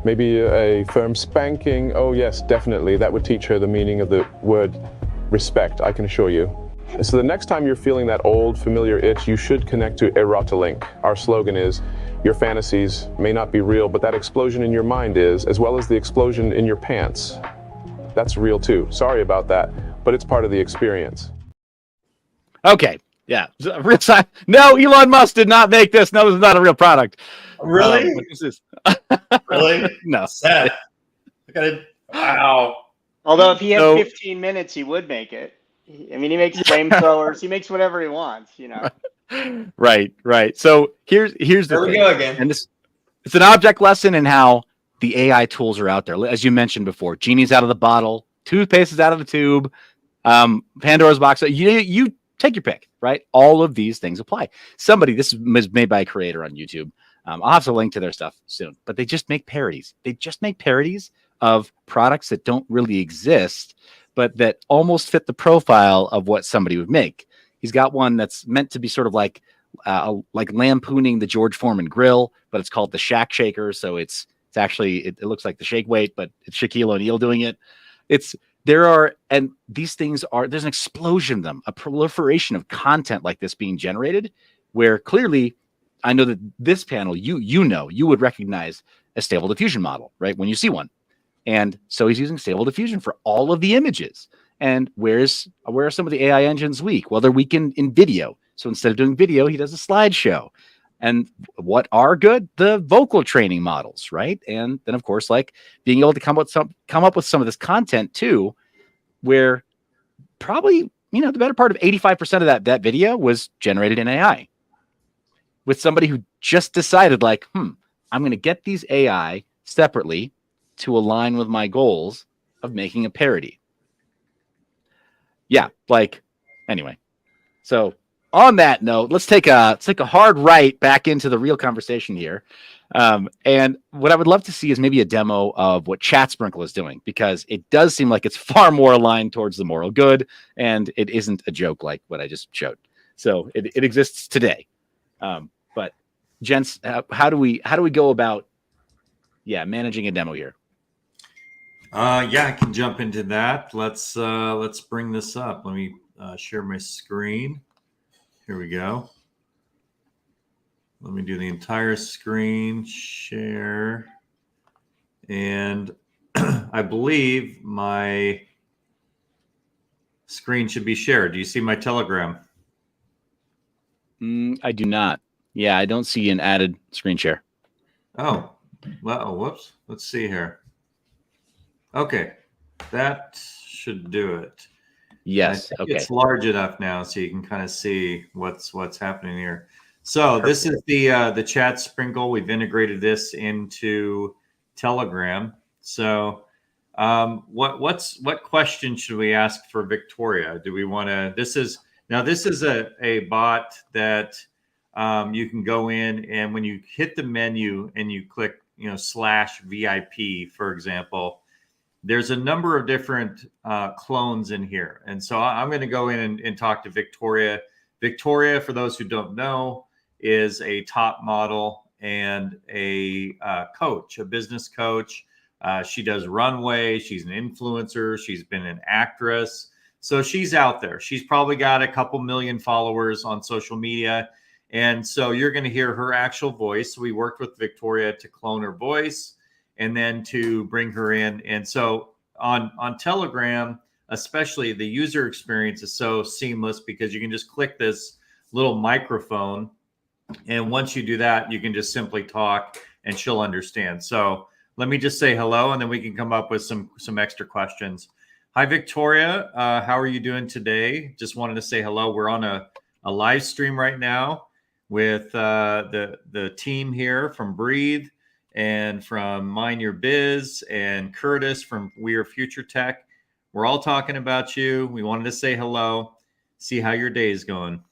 Maybe a firm spanking. Oh yes, definitely. That would teach her the meaning of the word respect, I can assure you. So the next time you're feeling that old, familiar itch, you should connect to ErotaLink. Our slogan is, your fantasies may not be real, but that explosion in your mind is, as well as the explosion in your pants. That's real too. Sorry about that, but it's part of the experience. Okay. Yeah. Real time. No, Elon Musk did not make this. No, this is not a real product. Really? But this is Really? no. Seth. I gotta. Wow. Although if he had So- 15 minutes, he would make it. I mean, he makes flamethrowers. He makes whatever he wants, you know. Right. So here's the There we thing. go again. And it's an object lesson in how the AI tools are out there. As you mentioned before, genie's out of the bottle, toothpaste is out of the tube, Pandora's box. You take your pick, right? All of these things apply. This is made by a creator on YouTube. I'll have to link to their stuff soon, but they just make parodies. They just make parodies of products that don't really exist, but that almost fit the profile of what somebody would make. He's got one that's meant to be sort of like lampooning the George Foreman grill, but it's called the Shack Shaker. So it's actually, it looks like the shake weight, but it's Shaquille O'Neal doing it. And these things there's an explosion of them, a proliferation of content like this being generated, where clearly I know that this panel, you would recognize a Stable Diffusion model, right? When you see one. And so he's using Stable Diffusion for all of the images. And where are some of the AI engines weak? Well, they're weak in video. So instead of doing video, he does a slideshow. And what are good? The vocal training models, right? And then, of course, like being able to come up with some of this content too, where probably, the better part of 85% of that video was generated in AI with somebody who just decided like, I'm going to get these AI separately to align with my goals of making a parody. Yeah, anyway. So on that note, let's take a hard right back into the real conversation here. And what I would love to see is maybe a demo of what Chat Sprinkle is doing, because it does seem like it's far more aligned towards the moral good, and it isn't a joke like what I just showed. So it exists today. But gents, how do we go about managing a demo here? Yeah, I can jump into that. Let's bring this up. Let me share my screen. Here we go. Let me do the entire screen share. And I believe my screen should be shared. Do you see my Telegram? I do not. Yeah, I don't see an added screen share. Oh, well, whoops. Let's see here. Okay, that should do it. Yes. Okay. It's large enough now, so you can kind of see what's happening here. So this is the Chat Sprinkle. We've integrated this into Telegram. So what question should we ask for Victoria? Do we want to? This is a bot that you can go in, and when you hit the menu and you click /VIP, for example, there's a number of different clones in here. And so I'm going to go in and talk to Victoria. Victoria, for those who don't know, is a top model and a coach, a business coach. She does runway. She's an influencer. She's been an actress. So she's out there. She's probably got a couple million followers on social media. And so you're going to hear her actual voice. We worked with Victoria to clone her voice and then to bring her in. And so on Telegram, especially, the user experience is so seamless because you can just click this little microphone. And once you do that, you can just simply talk and she'll understand. So let me just say hello, and then we can come up with some extra questions. Hi, Victoria. How are you doing today? Just wanted to say hello. We're on a live stream right now with the team here from Breathe and from MineYourBiz and Curtis from We Are Future Tech. We're all talking about you. We wanted to say hello, see how your day is going.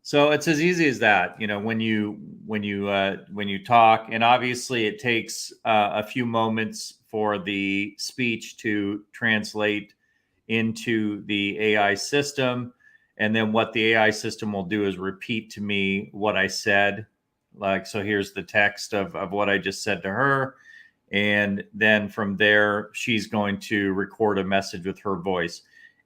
So it's as easy as that, you know, when you talk, and obviously it takes a few moments for the speech to translate into the AI system. And then what the AI system will do is repeat to me what I said. Like, so here's the text of what I just said to her. And then from there, she's going to record a message with her voice.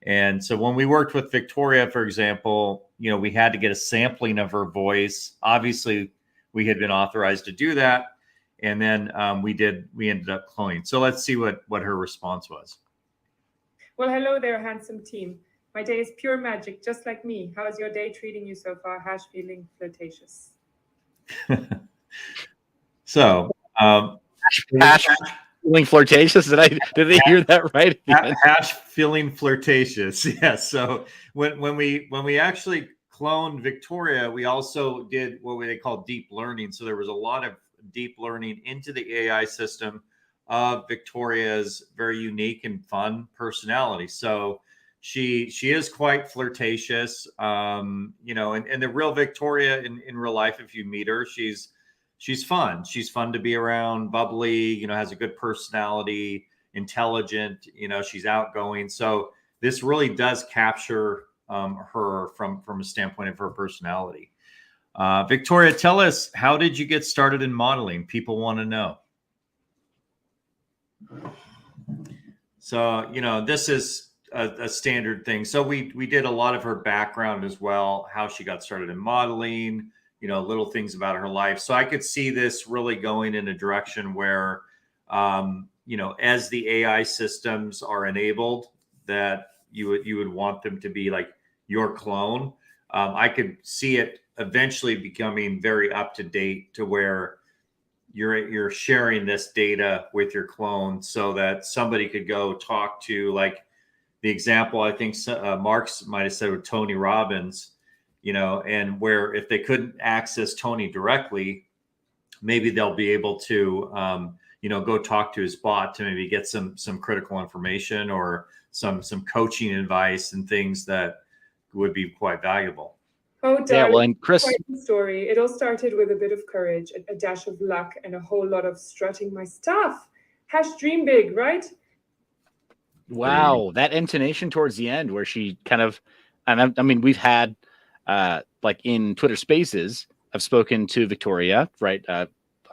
And so when we worked with Victoria, for example, you know, we had to get a sampling of her voice. Obviously, we had been authorized to do that. And then we ended up cloning. So let's see what her response was. Well, hello there, handsome team. My day is pure magic, just like me. How is your day treating you so far? Hash feeling flirtatious. So, Hash feeling flirtatious. Did they hear that right? Hash feeling flirtatious. Yes. So when we actually cloned Victoria, we also did what they call deep learning. So there was a lot of deep learning into the AI system of Victoria's very unique and fun personality. So she is quite flirtatious, you know, and the real Victoria in real life, if you meet her, she's fun. She's fun to be around, bubbly, you know, has a good personality, intelligent, you know, she's outgoing. So this really does capture her from a standpoint of her personality. Victoria, tell us, how did you get started in modeling? People want to know. So, you know, this is a standard thing. So we did a lot of her background as well, how she got started in modeling, you know, little things about her life. So I could see this really going in a direction where, you know, as the AI systems are enabled, that you would want them to be like your clone. I could see it eventually becoming very up to date to where you're sharing this data with your clone so that somebody could go talk to, like the example I think Mark's might have said with Tony Robbins, you know, and where if they couldn't access Tony directly, maybe they'll be able to, you know, go talk to his bot to maybe get some critical information or some coaching advice and things that would be quite valuable. Oh, darling, yeah, well, and Chris, quite the story. It all started with a bit of courage, a dash of luck, and a whole lot of strutting my stuff. Hash dream big, right? wow, that intonation towards the end where she kind of, and I mean, we've had like in Twitter Spaces, I've spoken to Victoria, right?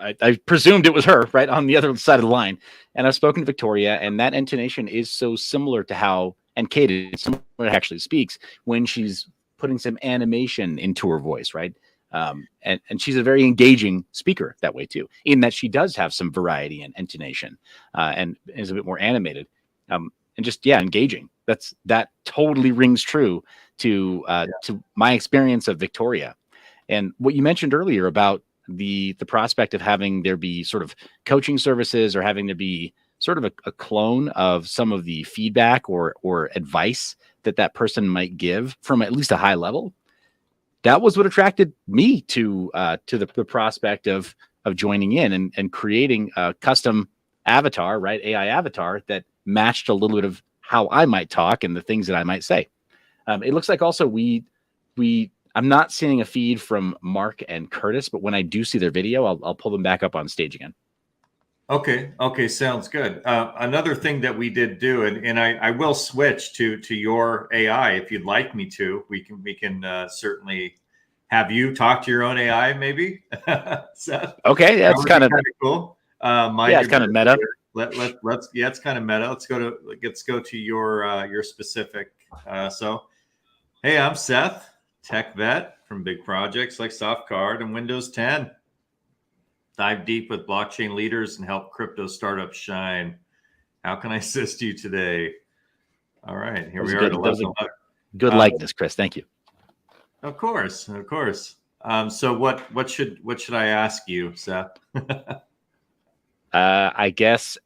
I presumed it was her, right, on the other side of the line, and I've spoken to Victoria, and that intonation is so similar to how, and Kate actually speaks when she's putting some animation into her voice, right? And she's a very engaging speaker that way too, in that she does have some variety and intonation, and is a bit more animated, and just engaging. That totally rings true to my experience of Victoria, and what you mentioned earlier about the prospect of having there be sort of coaching services or having there be sort of a clone of some of the feedback or advice that person might give from at least a high level. That was what attracted me to the prospect of joining in and creating a custom avatar, right? AI avatar that matched a little bit of how I might talk and the things that I might say. It looks like also I'm not seeing a feed from Mark and Curtis, but when I do see their video, I'll pull them back up on stage again. Okay, sounds good. Another thing that we did do, and I will switch to your AI if you'd like me to. We can certainly have you talk to your own AI, maybe. Seth? Okay, yeah, it's kind of cool. It's kind of meta. Let's it's kind of meta. Let's go to your specific. So, hey, I'm Seth, tech vet from big projects like SoftCard and Windows 10. Dive deep with blockchain leaders and help crypto startups shine. How can I assist you today? All right, here we are. Good likeness, Chris. Thank you. Of course. So what should I ask you, Seth? I guess,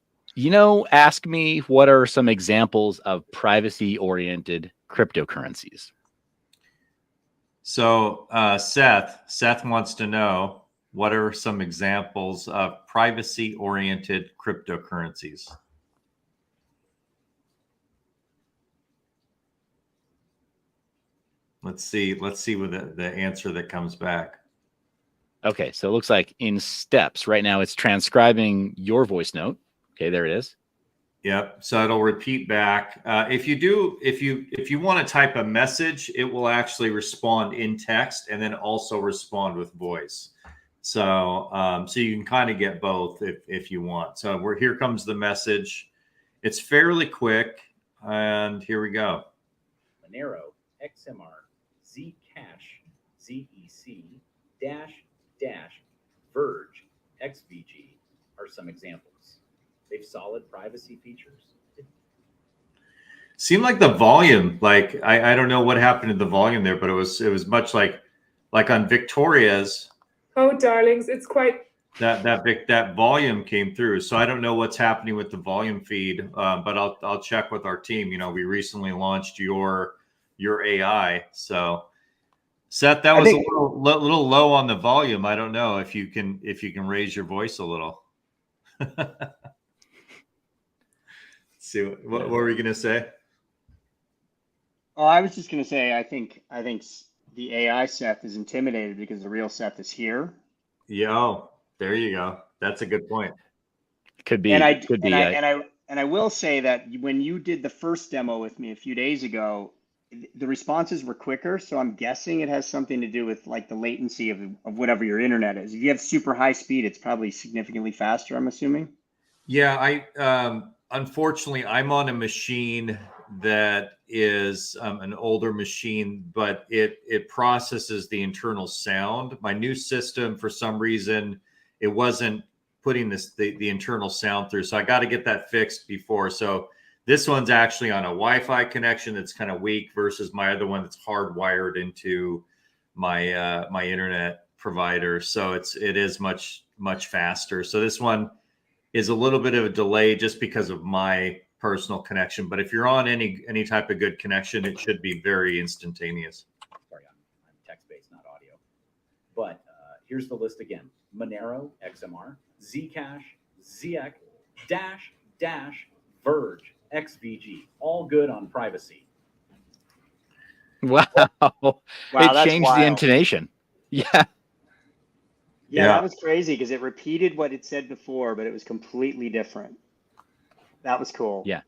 ask me what are some examples of privacy-oriented cryptocurrencies. So Seth wants to know, what are some examples of privacy-oriented cryptocurrencies? Let's see what the answer that comes back. Okay, so it looks like in steps right now it's transcribing your voice note. Okay, there it is. Yep. So it'll repeat back. If you want to type a message, it will actually respond in text and then also respond with voice. So so you can kind of get both if you want. So here comes the message. It's fairly quick, and here we go. Monero, XMR, Zcash, ZEC, dash, Verge, XVG are some examples. They've solid privacy features. Seemed like the volume, like I don't know what happened to the volume there, but it was much like on Victoria's. Oh, darlings, it's quite. That volume came through. So I don't know what's happening with the volume feed, but I'll check with our team. You know, we recently launched your AI. So Seth, that was a little low on the volume. I don't know if you can raise your voice a little. See, what were we gonna say? Oh, I was just gonna say, I think the AI Seth is intimidated because the real Seth is here. Yo, there you go. That's a good point. Could be. And I will say that when you did the first demo with me a few days ago, the responses were quicker. So I'm guessing it has something to do with like the latency of whatever your internet is. If you have super high speed, it's probably significantly faster, I'm assuming. Yeah, unfortunately, I'm on a machine that is an older machine, but it processes the internal sound. My new system, for some reason, it wasn't putting the internal sound through. So I got to get that fixed before. So this one's actually on a Wi-Fi connection that's kind of weak versus my other one that's hardwired into my my internet provider. So it is much faster. So this one is a little bit of a delay just because of my personal connection. But if you're on any type of good connection, it should be very instantaneous. Sorry, I'm text-based, not audio. But here's the list again. Monero, XMR, Zcash, Ziec, dash, Verge, XVG. All good on privacy. Wow. It changed the intonation. Yeah. Yeah, that was crazy because it repeated what it said before, but it was completely different. That was cool. Yeah.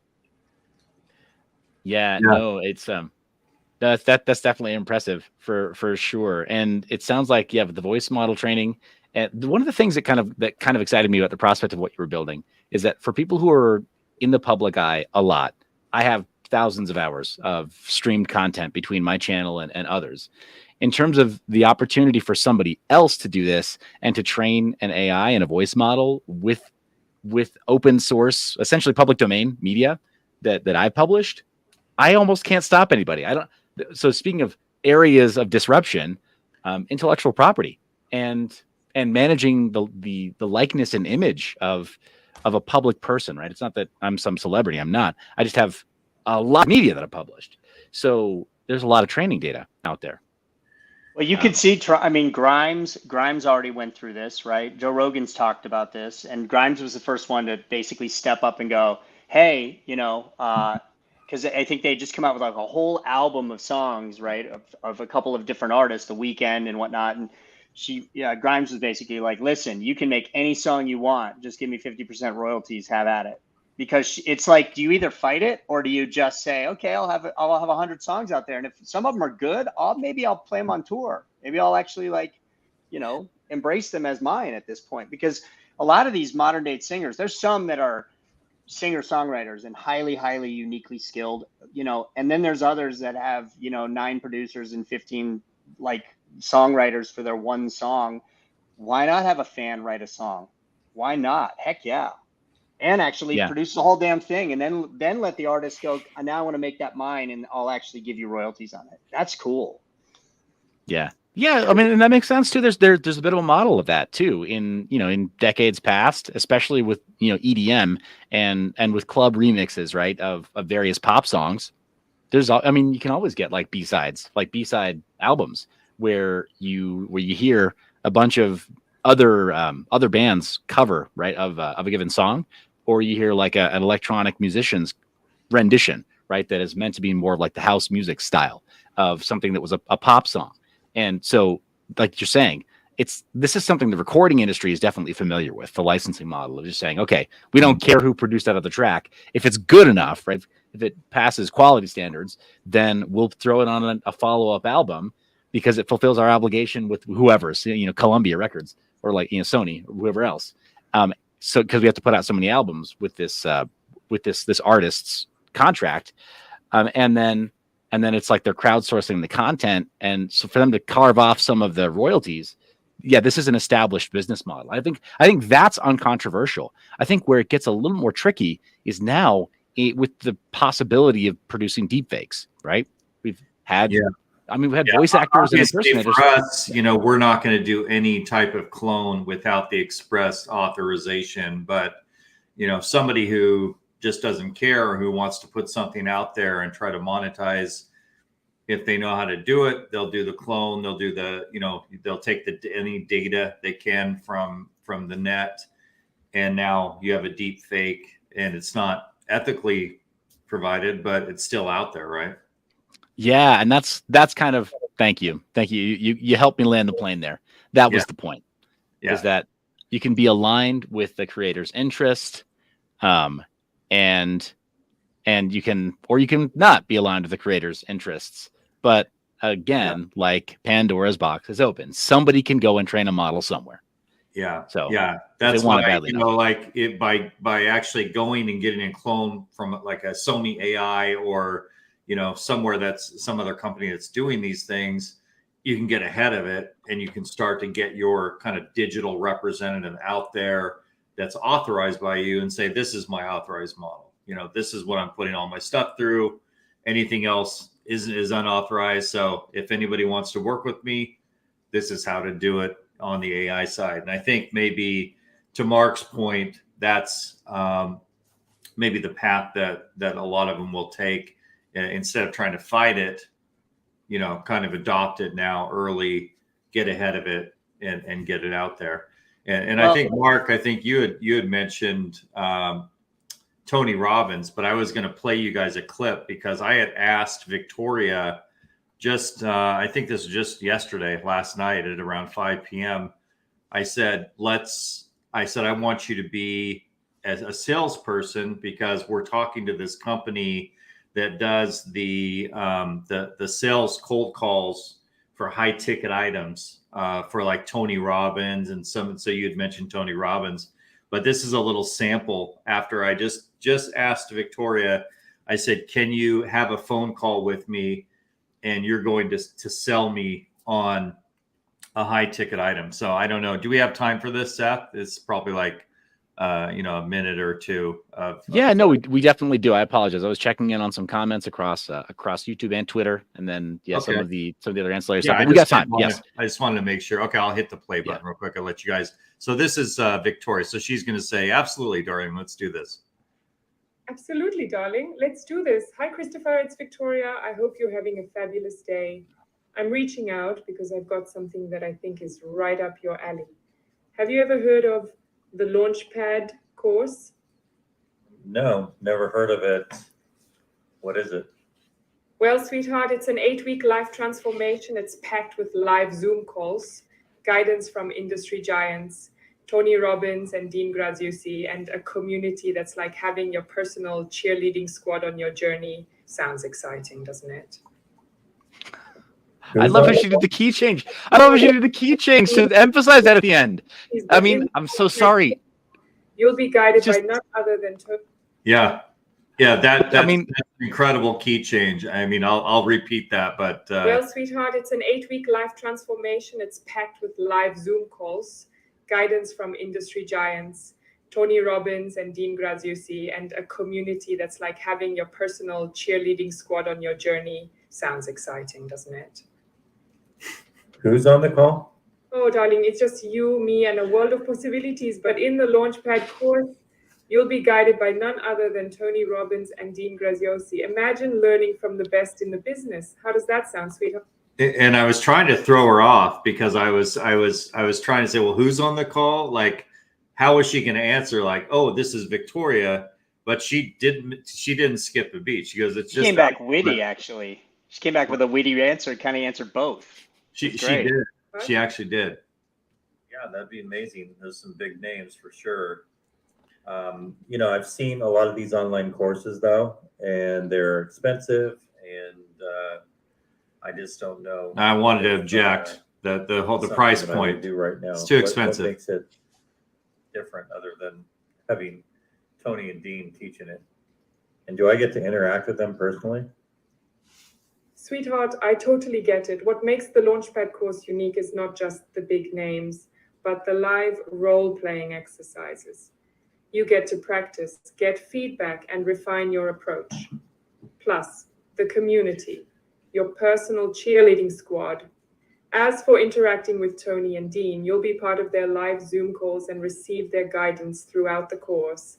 No, it's that's definitely impressive for sure. And it sounds like with the voice model training, and one of the things that kind of excited me about the prospect of what you were building is that for people who are in the public eye a lot, I have thousands of hours of streamed content between my channel and others. In terms of the opportunity for somebody else to do this and to train an AI and a voice model with open source, essentially public domain media that I published, I almost can't stop anybody. So speaking of areas of disruption, intellectual property and managing the likeness and image of a public person, right? It's not that I'm some celebrity. I'm not. I just have a lot of media that I published. So there's a lot of training data out there. Well, you could see, I mean, Grimes already went through this, right? Joe Rogan's talked about this, and Grimes was the first one to basically step up and go, hey, because I think they just come out with like a whole album of songs, right, of a couple of different artists, The Weeknd and whatnot. And Grimes was basically like, listen, you can make any song you want. Just give me 50% royalties, have at it. Because it's like, do you either fight it or do you just say, okay, I'll have 100 songs out there, and if some of them are good, maybe I'll play them on tour. Maybe I'll actually embrace them as mine at this point. Because a lot of these modern day singers, there's some that are singer-songwriters and highly, highly uniquely skilled, and then there's others that have 9 producers and 15 songwriters for their one song. Why not have a fan write a song? Why not? Heck yeah. And actually produce the whole damn thing, and then let the artist go, now I want to make that mine, and I'll actually give you royalties on it. That's cool. Yeah. I mean, and that makes sense too. There's a bit of a model of that too in decades past, especially with EDM and with club remixes, right, of various pop songs. You can always get B-sides, B-side albums where you hear a bunch of other bands cover, right, of a given song, or you hear like an electronic musician's rendition, right, that is meant to be more like the house music style of something that was a pop song. And so, like you're saying, this is something the recording industry is definitely familiar with, the licensing model of just saying, okay, we don't care who produced that other track. If it's good enough, right, if it passes quality standards, then we'll throw it on a follow-up album because it fulfills our obligation with whoever's, Columbia Records or like, Sony or whoever else. So because we have to put out so many albums with this artist's contract, and then it's like they're crowdsourcing the content, and so for them to carve off some of the royalties, this is an established business model. I think that's uncontroversial. I think where it gets a little more tricky is now with the possibility of producing deepfakes, right? We've had voice actors and impersonators. For us, we're not going to do any type of clone without the express authorization. But, somebody who just doesn't care or who wants to put something out there and try to monetize, if they know how to do it, they'll do the clone. They'll do they'll take any data they can from the net. And now you have a deep fake, and it's not ethically provided, but it's still out there, right? Yeah, and that's kind of thank you. You helped me land the plane there. That was the point. Yeah. Is that you can be aligned with the creator's interest, and you can not be aligned with the creator's interests. But again, like Pandora's box is open. Somebody can go and train a model somewhere. Yeah. So that's why like it by actually going and getting a clone from like a Sony AI or somewhere that's some other company that's doing these things, you can get ahead of it and you can start to get your kind of digital representative out there that's authorized by you and say, this is my authorized model. This is what I'm putting all my stuff through. Anything else is unauthorized. So if anybody wants to work with me, this is how to do it on the AI side. And I think maybe to Mark's point, that's maybe the path that a lot of them will take. Instead of trying to fight it, kind of adopt it now early, get ahead of it and get it out there. And I think, Mark, you had mentioned Tony Robbins, but I was going to play you guys a clip because I had asked Victoria I think this was just last night at around 5 p.m. I said, I want you to be as a salesperson because we're talking to this company that does the sales cold calls for high ticket items for like Tony Robbins and so you had mentioned Tony Robbins, but this is a little sample after I just asked Victoria. I said, can you have a phone call with me and you're going to sell me on a high ticket item? So I don't know. Do we have time for this, Seth? It's probably like a minute or two of we definitely do. I apologize. I was checking in on some comments across YouTube and Twitter, and then some of the other ancillary stuff. But we got time. Yes. I just wanted to make sure. Okay, I'll hit the play button real quick. I'll let you guys. So this is Victoria. So she's going to say, absolutely, darling, let's do this. Absolutely, darling. Let's do this. Hi, Christopher. It's Victoria. I hope you're having a fabulous day. I'm reaching out because I've got something that I think is right up your alley. Have you ever heard of the Launchpad course? No, never heard of it. What is it? Well, sweetheart, it's an 8-week life transformation. It's packed with live Zoom calls, guidance from industry giants, Tony Robbins and Dean Graziosi, and a community that's like having your personal cheerleading squad on your journey. Sounds exciting, doesn't it? I love how she did the key change. I love how she did the key change to emphasize that at the end. I mean, I'm so sorry. You'll be guided by none other than Tony. Yeah, that's an incredible key change. I mean, I'll repeat that, but well, sweetheart, it's an 8-week life transformation. It's packed with live Zoom calls, guidance from industry giants, Tony Robbins and Dean Graziosi, and a community that's like having your personal cheerleading squad on your journey. Sounds exciting, doesn't it? Who's on the call? Oh, darling, it's just you, me, and a world of possibilities. But in the Launchpad course, you'll be guided by none other than Tony Robbins and Dean Graziosi. Imagine learning from the best in the business. How does that sound, sweetheart? And I was trying to throw her off because I was trying to say, well, who's on the call? Like, how was she going to answer? Like, oh, this is Victoria, but she didn't skip a beat. She goes, it's She just came back witty, actually. She came back with a witty answer, kind of answered both. She did. She actually did. Yeah, that'd be amazing. There's some big names for sure. You know, I've seen a lot of these online courses though, and they're expensive, and I just don't know. I wanted to object that the price point do right now. It's too expensive. What makes it different other than having Tony and Dean teaching it? And do I get to interact with them personally? Sweetheart, I totally get it. What makes the Launchpad course unique is not just the big names, but the live role-playing exercises. You get to practice, get feedback, and refine your approach. Plus, the community, your personal cheerleading squad. As for interacting with Tony and Dean, you'll be part of their live Zoom calls and receive their guidance throughout the course.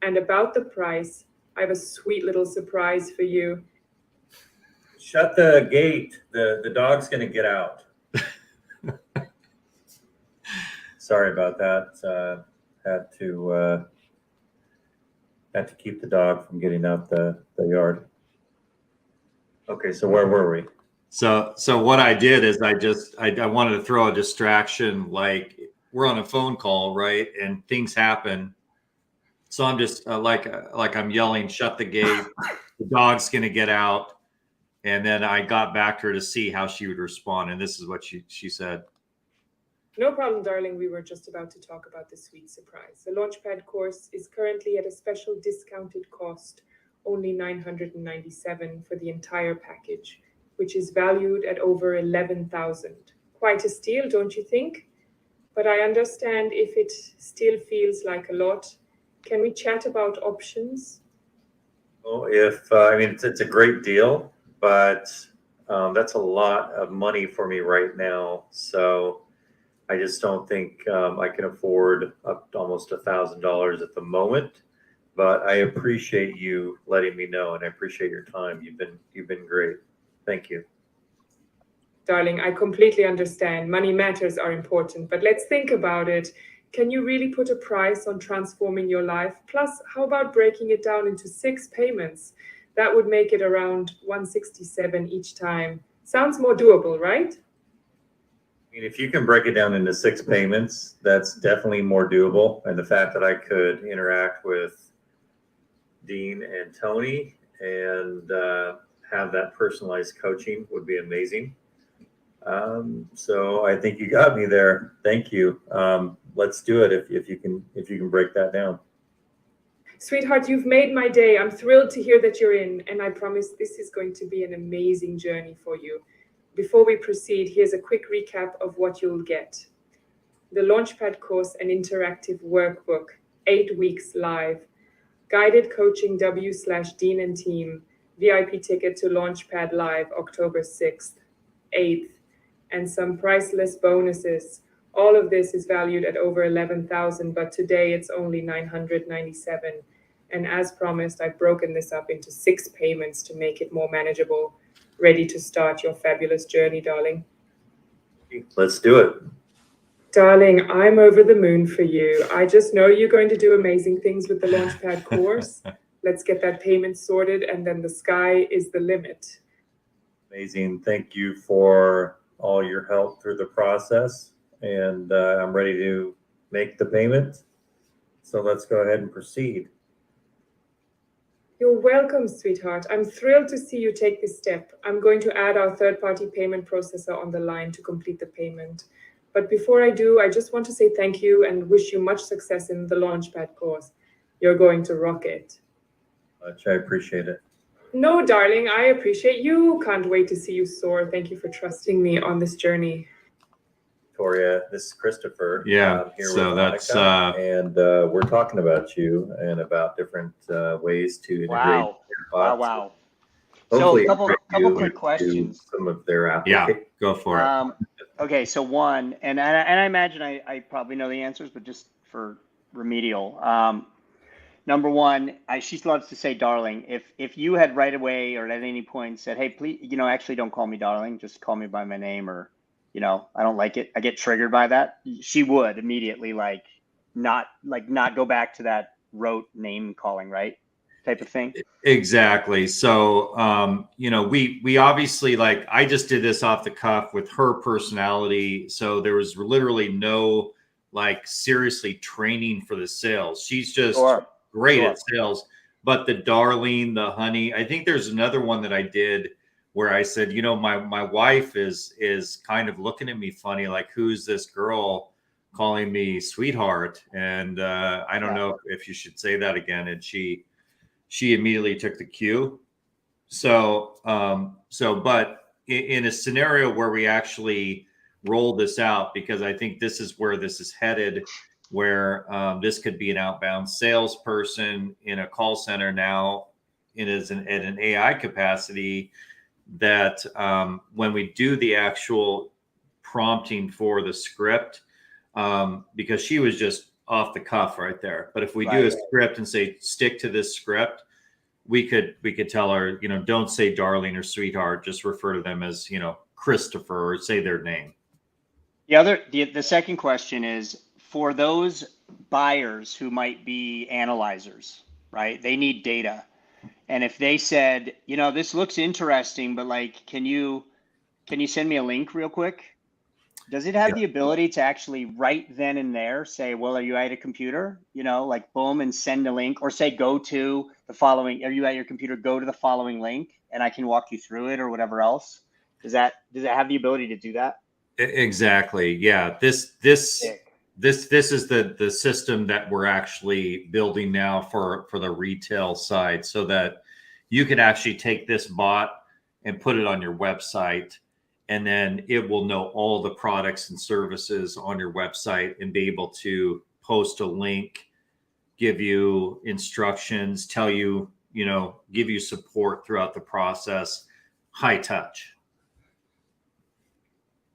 And about the price, I have a sweet little surprise for you. Shut the gate. The dog's going to get out. Sorry about that. Had to keep the dog from getting out the yard. Okay, so where were we? So what I did is I wanted to throw a distraction, like we're on a phone call, right? And things happen. So I'm just like I'm yelling, shut the gate. The dog's going to get out. And then I got back to her to see how she would respond. And this is what she said. No problem, darling. We were just about to talk about the sweet surprise. The Launchpad course is currently at a special discounted cost, only $997 for the entire package, which is valued at over $11,000. Quite a steal, don't you think? But I understand if it still feels like a lot. Can we chat about options? Well, I mean, it's a great deal, but that's a lot of money for me right now. So I just don't think I can afford up to almost $1,000 at the moment. But I appreciate you letting me know, and I appreciate your time. You've been great. Thank you. Darling, I completely understand. Money matters are important, but let's think about it. Can you really put a price on transforming your life? Plus, how about breaking it down into 6 payments? That would make it around $167 each time. Sounds more doable, right? I mean, if you can break it down into 6 payments, that's definitely more doable. And the fact that I could interact with Dean and Tony and have that personalized coaching would be amazing. So I think you got me there. Thank you. Let's do it if you can break that down. Sweetheart, you've made my day. I'm thrilled to hear that you're in, and I promise this is going to be an amazing journey for you. Before we proceed, here's a quick recap of what you'll get. The Launchpad course and interactive workbook, 8 weeks live, guided coaching W/Dean and team, VIP ticket to Launchpad Live October 6th, 8th, and some priceless bonuses. All of this is valued at over $11,000, but today it's only $997. And as promised, I've broken this up into 6 payments to make it more manageable. Ready to start your fabulous journey, darling? Let's do it. Darling, I'm over the moon for you. I just know you're going to do amazing things with the Launchpad course. Let's get that payment sorted, and then the sky is the limit. Amazing. Thank you for all your help through the process. And I'm ready to make the payment. So let's go ahead and proceed. You're welcome, sweetheart. I'm thrilled to see you take this step. I'm going to add our third-party payment processor on the line to complete the payment. But before I do, I just want to say thank you and wish you much success in the Launchpad course. You're going to rock it. Much. I appreciate it. No, darling, I appreciate you. Can't wait to see you soar. Thank you for trusting me on this journey. Victoria, this is Christopher. Yeah, here so with that's Monica, and we're talking about you and about different ways to integrate. Wow. Hopefully So a couple you quick do questions. Some of their Yeah, applications. go for it. Okay, so one, and I imagine I probably know the answers, but just for remedial. Number one, she loves to say darling. If you had right away or at any point said, hey, please, actually don't call me darling, just call me by my name, or, I don't like it, I get triggered by that, she would immediately not go back to that rote name calling, right? Type of thing. Exactly. So, we obviously, I just did this off the cuff with her personality. So there was literally no seriously training for the sales. She's just great at sales. But the darling, the honey, I think there's another one that I did where I said, my wife is kind of looking at me funny, like, who's this girl calling me sweetheart? And I don't know if you should say that again. And she immediately took the cue. So, but in a scenario where we actually roll this out, because I think this is where this is headed, where this could be an outbound salesperson in a call center now in an AI capacity, that when we do the actual prompting for the script, because she was just off the cuff right there. But if we do a script and say, stick to this script, we could tell her, don't say darling or sweetheart, just refer to them as, Christopher, or say their name. The second question is for those buyers who might be analyzers, right? They need data. And if they said, this looks interesting, but can you send me a link real quick? Does it have the ability to actually right then and there say, well, are you at a computer? Boom, and send a link, or say, go to the following, are you at your computer? Go to the following link and I can walk you through it, or whatever else. Does it have the ability to do that? Exactly. Yeah. This is the system that we're actually building now for the retail side, so that you can actually take this bot and put it on your website, and then it will know all the products and services on your website and be able to post a link, give you instructions, tell you, give you support throughout the process. High touch.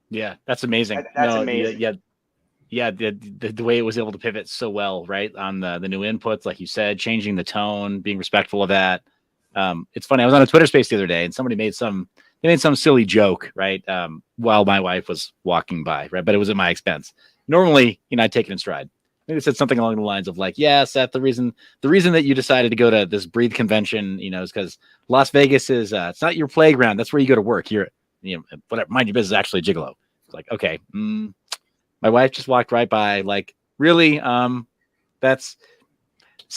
Yeah, that's amazing. That's amazing. The way it was able to pivot so well, right, on the new inputs, like you said, changing the tone, being respectful of that. It's funny. I was on a Twitter space the other day, and somebody made some silly joke, right, while my wife was walking by, right, but it was at my expense. Normally, I'd take it in stride. I think it said something along the lines of yeah, Seth, the reason that you decided to go to this Breathe convention, is because Las Vegas is it's not your playground. That's where you go to work. You're whatever. Mind your business is actually a gigolo. It's okay. My wife just walked right by. Really? This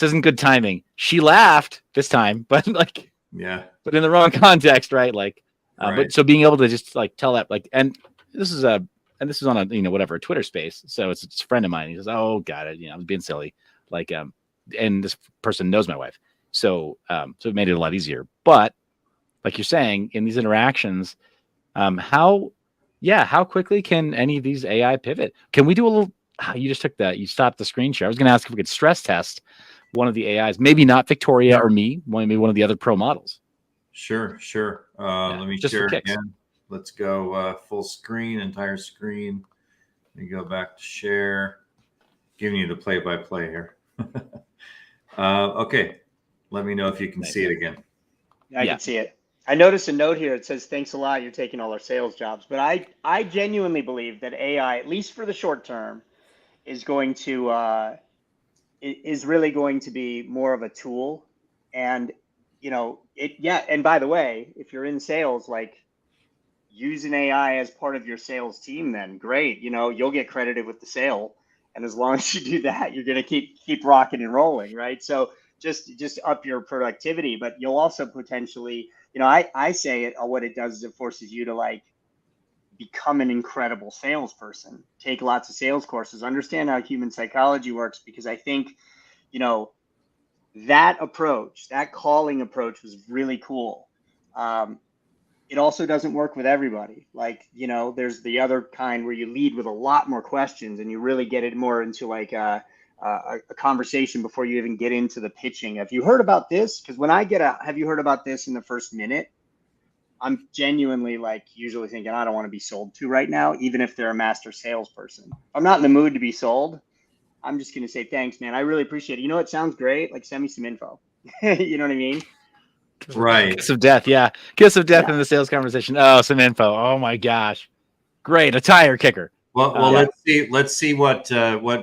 isn't good timing. She laughed this time, but but in the wrong context, right? Right. But so being able to just tell that, and this is on a a Twitter space, so it's a friend of mine. He says, "Oh, got it. I was being silly." And this person knows my wife, so it made it a lot easier. But like you're saying, in these interactions, how quickly can any of these AI pivot? Can we do a little? You stopped the screen share. I was going to ask if we could stress test one of the AIs, maybe not Victoria or me, maybe one of the other pro models. Sure. Let me share again. Let's go full screen, entire screen. Let me go back to share. Giving you the play-by-play here. Okay. Let me know if you can see it again. I can see it. I noticed a note here. It says, thanks a lot. You're taking all our sales jobs. But I genuinely believe that AI, at least for the short term, is going to is really going to be more of a tool. And and by the way, if you're in sales, use an AI as part of your sales team, then great. You'll get credited with the sale. And as long as you do that, you're going to keep rocking and rolling, right? So just up your productivity, but you'll also potentially, I say it, what it does is it forces you to become an incredible salesperson, take lots of sales courses, understand how human psychology works, because I think, that approach, that calling approach was really cool. It also doesn't work with everybody. There's the other kind where you lead with a lot more questions and you really get it more into a conversation before you even get into the pitching. Have you heard about this? Because when I get have you heard about this in the first minute, I'm genuinely usually thinking, I don't want to be sold to right now, even if they're a master salesperson. I'm not in the mood to be sold. I'm just going to say thanks, man. I really appreciate it. You know, it sounds great. Like, send me some info. You know what I mean? Right. Kiss of death, yeah. Kiss of death in the sales conversation. Oh, some info. Oh my gosh. Great. A tire kicker. Well, let's see what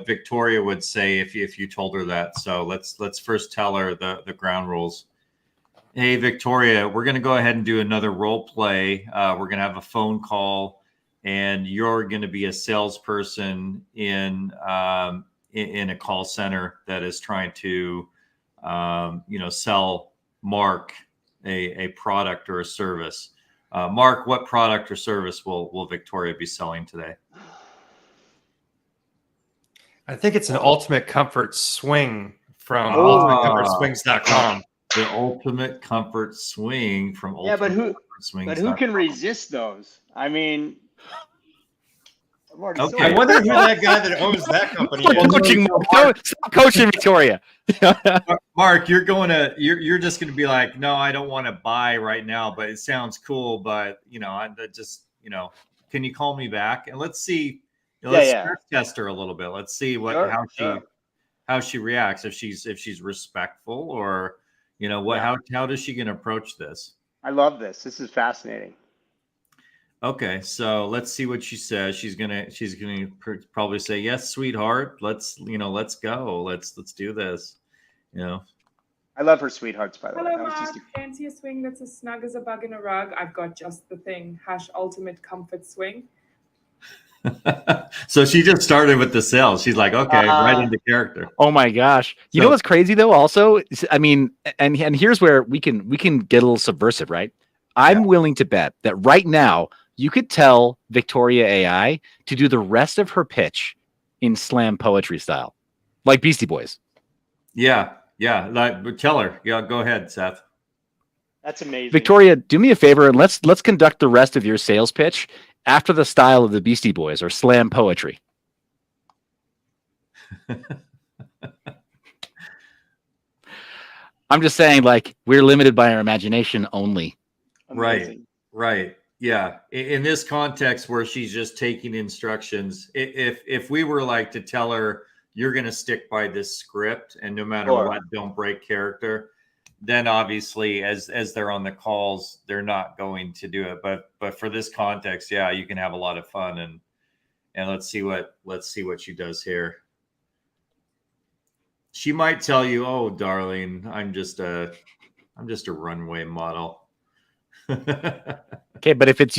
Victoria would say if you told her that. So let's first tell her the ground rules. Hey, Victoria, we're going to go ahead and do another role play. We're going to have a phone call, and you're going to be a salesperson in a call center that is trying to, sell Mark a product or a service. Mark, what product or service will Victoria be selling today? I think it's an ultimate comfort swing from ultimatecomfortswings.com. The ultimate comfort swing from but who can resist those? I mean, I'm already Okay. I wonder who that guy that owns that company is. Stop coaching Victoria. Mark, you're just gonna be like, no, I don't want to buy right now, but it sounds cool. But can you call me back and let's see. Let's stress test her a little bit. Let's see how she reacts. If she's respectful or how does she gonna approach this? I love this. This is fascinating. Okay, so let's see what she says. She's gonna probably say, "Yes, sweetheart. Let's go. Let's do this." I love her sweethearts, by the way. Hello, Mark. Fancy a swing that's as snug as a bug in a rug? I've got just the thing. # ultimate comfort swing. So she just started with the sales. She's like, okay, right into character. Oh my gosh. You know what's crazy though? Also, I mean, and here's where we can get a little subversive, right? I'm willing to bet that right now you could tell Victoria AI to do the rest of her pitch in slam poetry style, like Beastie Boys. Yeah. Like, tell her. Yeah, go ahead, Seth. That's amazing. Victoria, do me a favor and let's conduct the rest of your sales pitch after the style of the Beastie Boys or slam poetry. I'm just saying, like, we're limited by our imagination only. Amazing. Right. Yeah. In this context where she's just taking instructions, if we were like to tell her, you're going to stick by this script and no matter what, don't break character, then obviously as they're on the calls, they're not going to do it. But for this context, yeah, you can have a lot of fun and let's see what she does here. She might tell you, "Oh, darling, I'm just a runway model." Okay, but if it's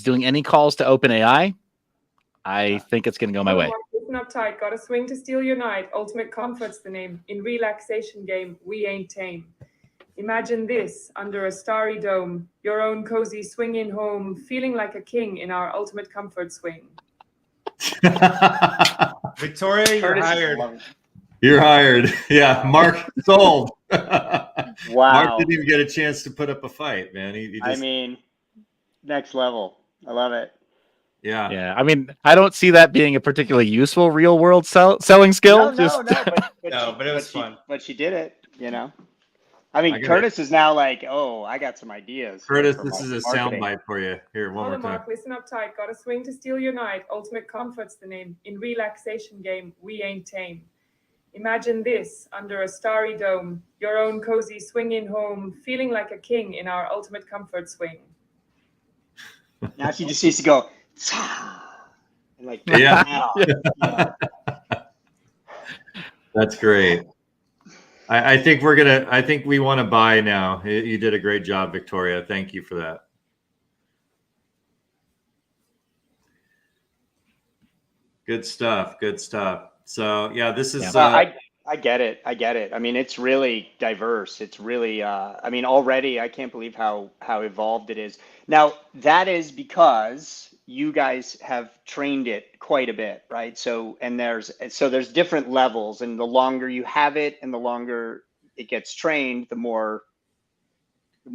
doing any calls to OpenAI, I think it's going to go my way. Listen up tight. Got a swing to steal your night. Ultimate comfort's the name. In relaxation game, we ain't tame. Imagine this under a starry dome. Your own cozy swinging home, feeling like a king in our ultimate comfort swing. Victoria, you're hired. You're hired. Yeah, Mark sold. Wow. Mark didn't even get a chance to put up a fight, man. He just... I mean, next level. I love it. Yeah. Yeah. I mean, I don't see that being a particularly useful real world selling skill. No, but it was fun. But she did it, I mean, Curtis is now like, oh, I got some ideas. Curtis, this is a soundbite for you. Here, one more time. Mark, listen up tight. Got a swing to steal your night. Ultimate comfort's the name. In relaxation game, we ain't tame. Imagine this under a starry dome. Your own cozy swinging home, feeling like a king in our ultimate comfort swing. Now she just needs to go, and like, yeah. That's great. I think we want to buy now. You did a great job, Victoria. Thank you for that. Good stuff. So yeah, this is. I get it. I mean, it's really diverse. It's really. I mean, already I can't believe how evolved it is. Now that is because you guys have trained it quite a bit, right? So there's different levels, and the longer you have it, and the longer it gets trained, the more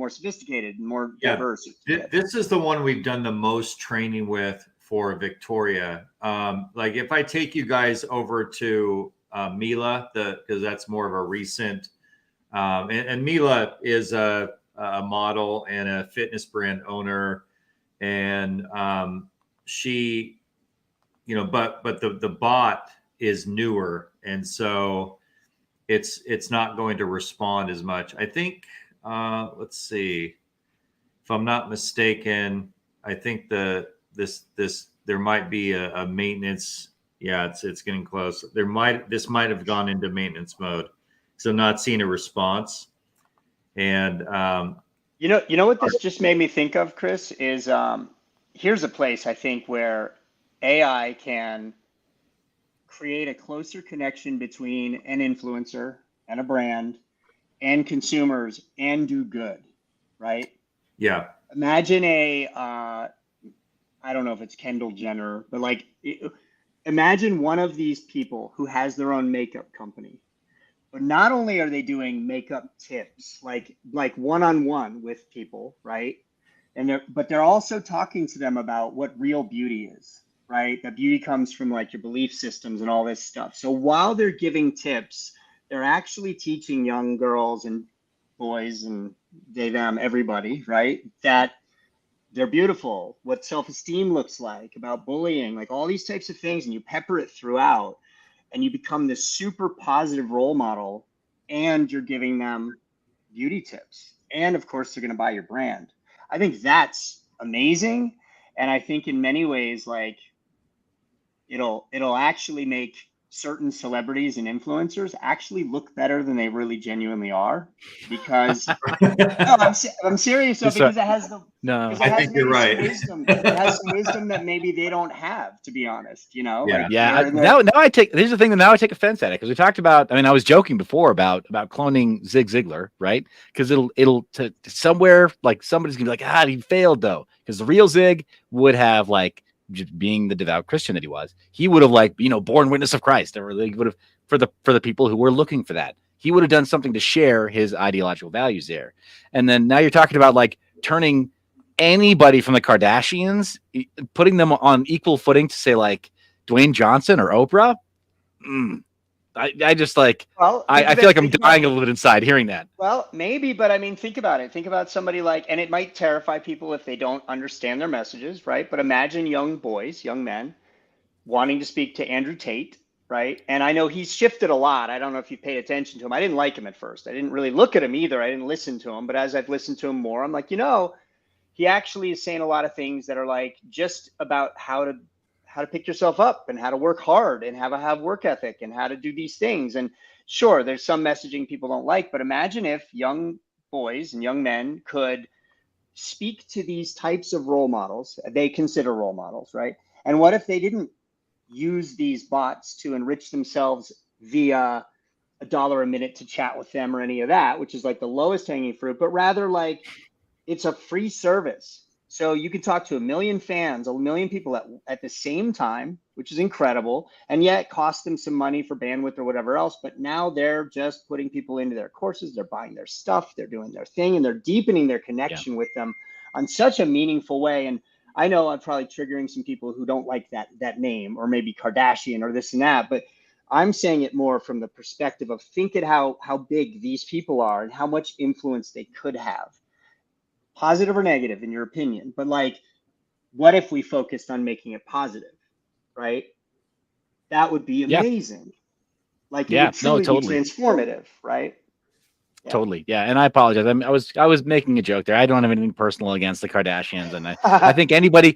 sophisticated, and more diverse. This is the one we've done the most training with for Victoria. Like if I take you guys over to Myla, because that's more of a recent, and Myla is a model and a fitness brand owner, and she, but the bot is newer, and so it's not going to respond as much. I think. Let's see. If I'm not mistaken, I think there might be a maintenance. Yeah, it's getting close. This might have gone into maintenance mode, so I'm not seeing a response. And you know what this just made me think of, Chris, is here's a place I think where AI can create a closer connection between an influencer and a brand and consumers and do good, right? yeah, Imagine I don't know if it's Kendall Jenner, but like, imagine one of these people who has their own makeup company, but not only are they doing makeup tips, like one-on-one with people, right? But they're also talking to them about what real beauty is, right? That beauty comes from like your belief systems and all this stuff. So while they're giving tips, they're actually teaching young girls and boys and they, them, everybody, right? That they're beautiful, what self-esteem looks like, about bullying, like all these types of things, and you pepper it throughout, and you become this super positive role model, and you're giving them beauty tips. And of course, they're going to buy your brand. I think that's amazing. And I think in many ways, like it'll actually make certain celebrities and influencers actually look better than they really genuinely are, because no, I'm serious though, because it has the No, I think you're right. Wisdom. It has some wisdom that maybe they don't have, to be honest. You know, Yeah. like yeah. they're- Now I take. Here's the thing that now I take offense at it, because we talked about. I mean, I was joking before about cloning Zig Ziglar, right? Because it'll to somewhere like somebody's gonna be like, he failed though, because the real Zig would have like, just being the devout Christian that he would have like, borne witness of Christ, or he would have for the people who were looking for that. He would have done something to share his ideological values there. And then now you're talking about like turning anybody from the Kardashians, putting them on equal footing to say like Dwayne Johnson or Oprah. I just like, well, I feel like I'm dying a little bit inside hearing that. Well, maybe, but I mean, think about it. Think about somebody like, and it might terrify people if they don't understand their messages, right? But imagine young boys, young men wanting to speak to Andrew Tate, right? And I know he's shifted a lot. I don't know if you paid attention to him. I didn't like him at first. I didn't really look at him either. I didn't listen to him. But as I've listened to him more, I'm like, he actually is saying a lot of things that are like just about how to pick yourself up and how to work hard and have work ethic and how to do these things. And sure, there's some messaging people don't like, but imagine if young boys and young men could speak to these types of role models they consider role models, right? And what if they didn't use these bots to enrich themselves via $1 a minute to chat with them or any of that, which is like the lowest hanging fruit, but rather like it's a free service. So you can talk to 1 million fans, 1 million people at the same time, which is incredible. And yet it costs them some money for bandwidth or whatever else. But now they're just putting people into their courses. They're buying their stuff. They're doing their thing, and they're deepening their connection with them on such a meaningful way. And I know I'm probably triggering some people who don't like that name, or maybe Kardashian or this and that. But I'm saying it more from the perspective of think at how big these people are and how much influence they could have. Positive or negative in your opinion, but like, what if we focused on making it positive, right? That would be amazing. Like, it would truly be transformative, right? Yeah. Totally. Yeah. And I apologize. I was making a joke there. I don't have anything personal against the Kardashians. And I think anybody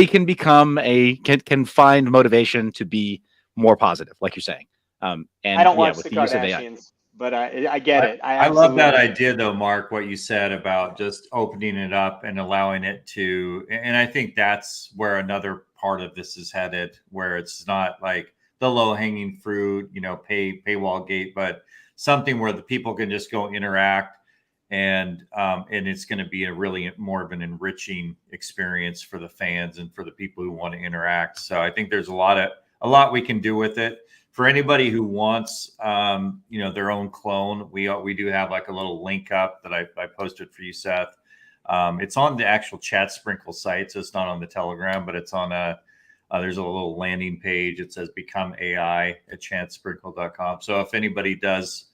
can become can find motivation to be more positive, like you're saying. And I don't watch the Kardashians, but I get it. I love that idea though, Mark, what you said about just opening it up and allowing it to, and I think that's where another part of this is headed, where it's not like the low hanging fruit, paywall gate, but something where the people can just go interact, and it's going to be a really more of an enriching experience for the fans and for the people who want to interact. So I think there's a lot we can do with it. For anybody who wants, their own clone, we do have like a little link up that I posted for you, Seth. It's on the actual Chat Sprinkle site, so it's not on the Telegram, but it's on there's a little landing page. It says "Become AI" at chatsprinkle.com. So if anybody does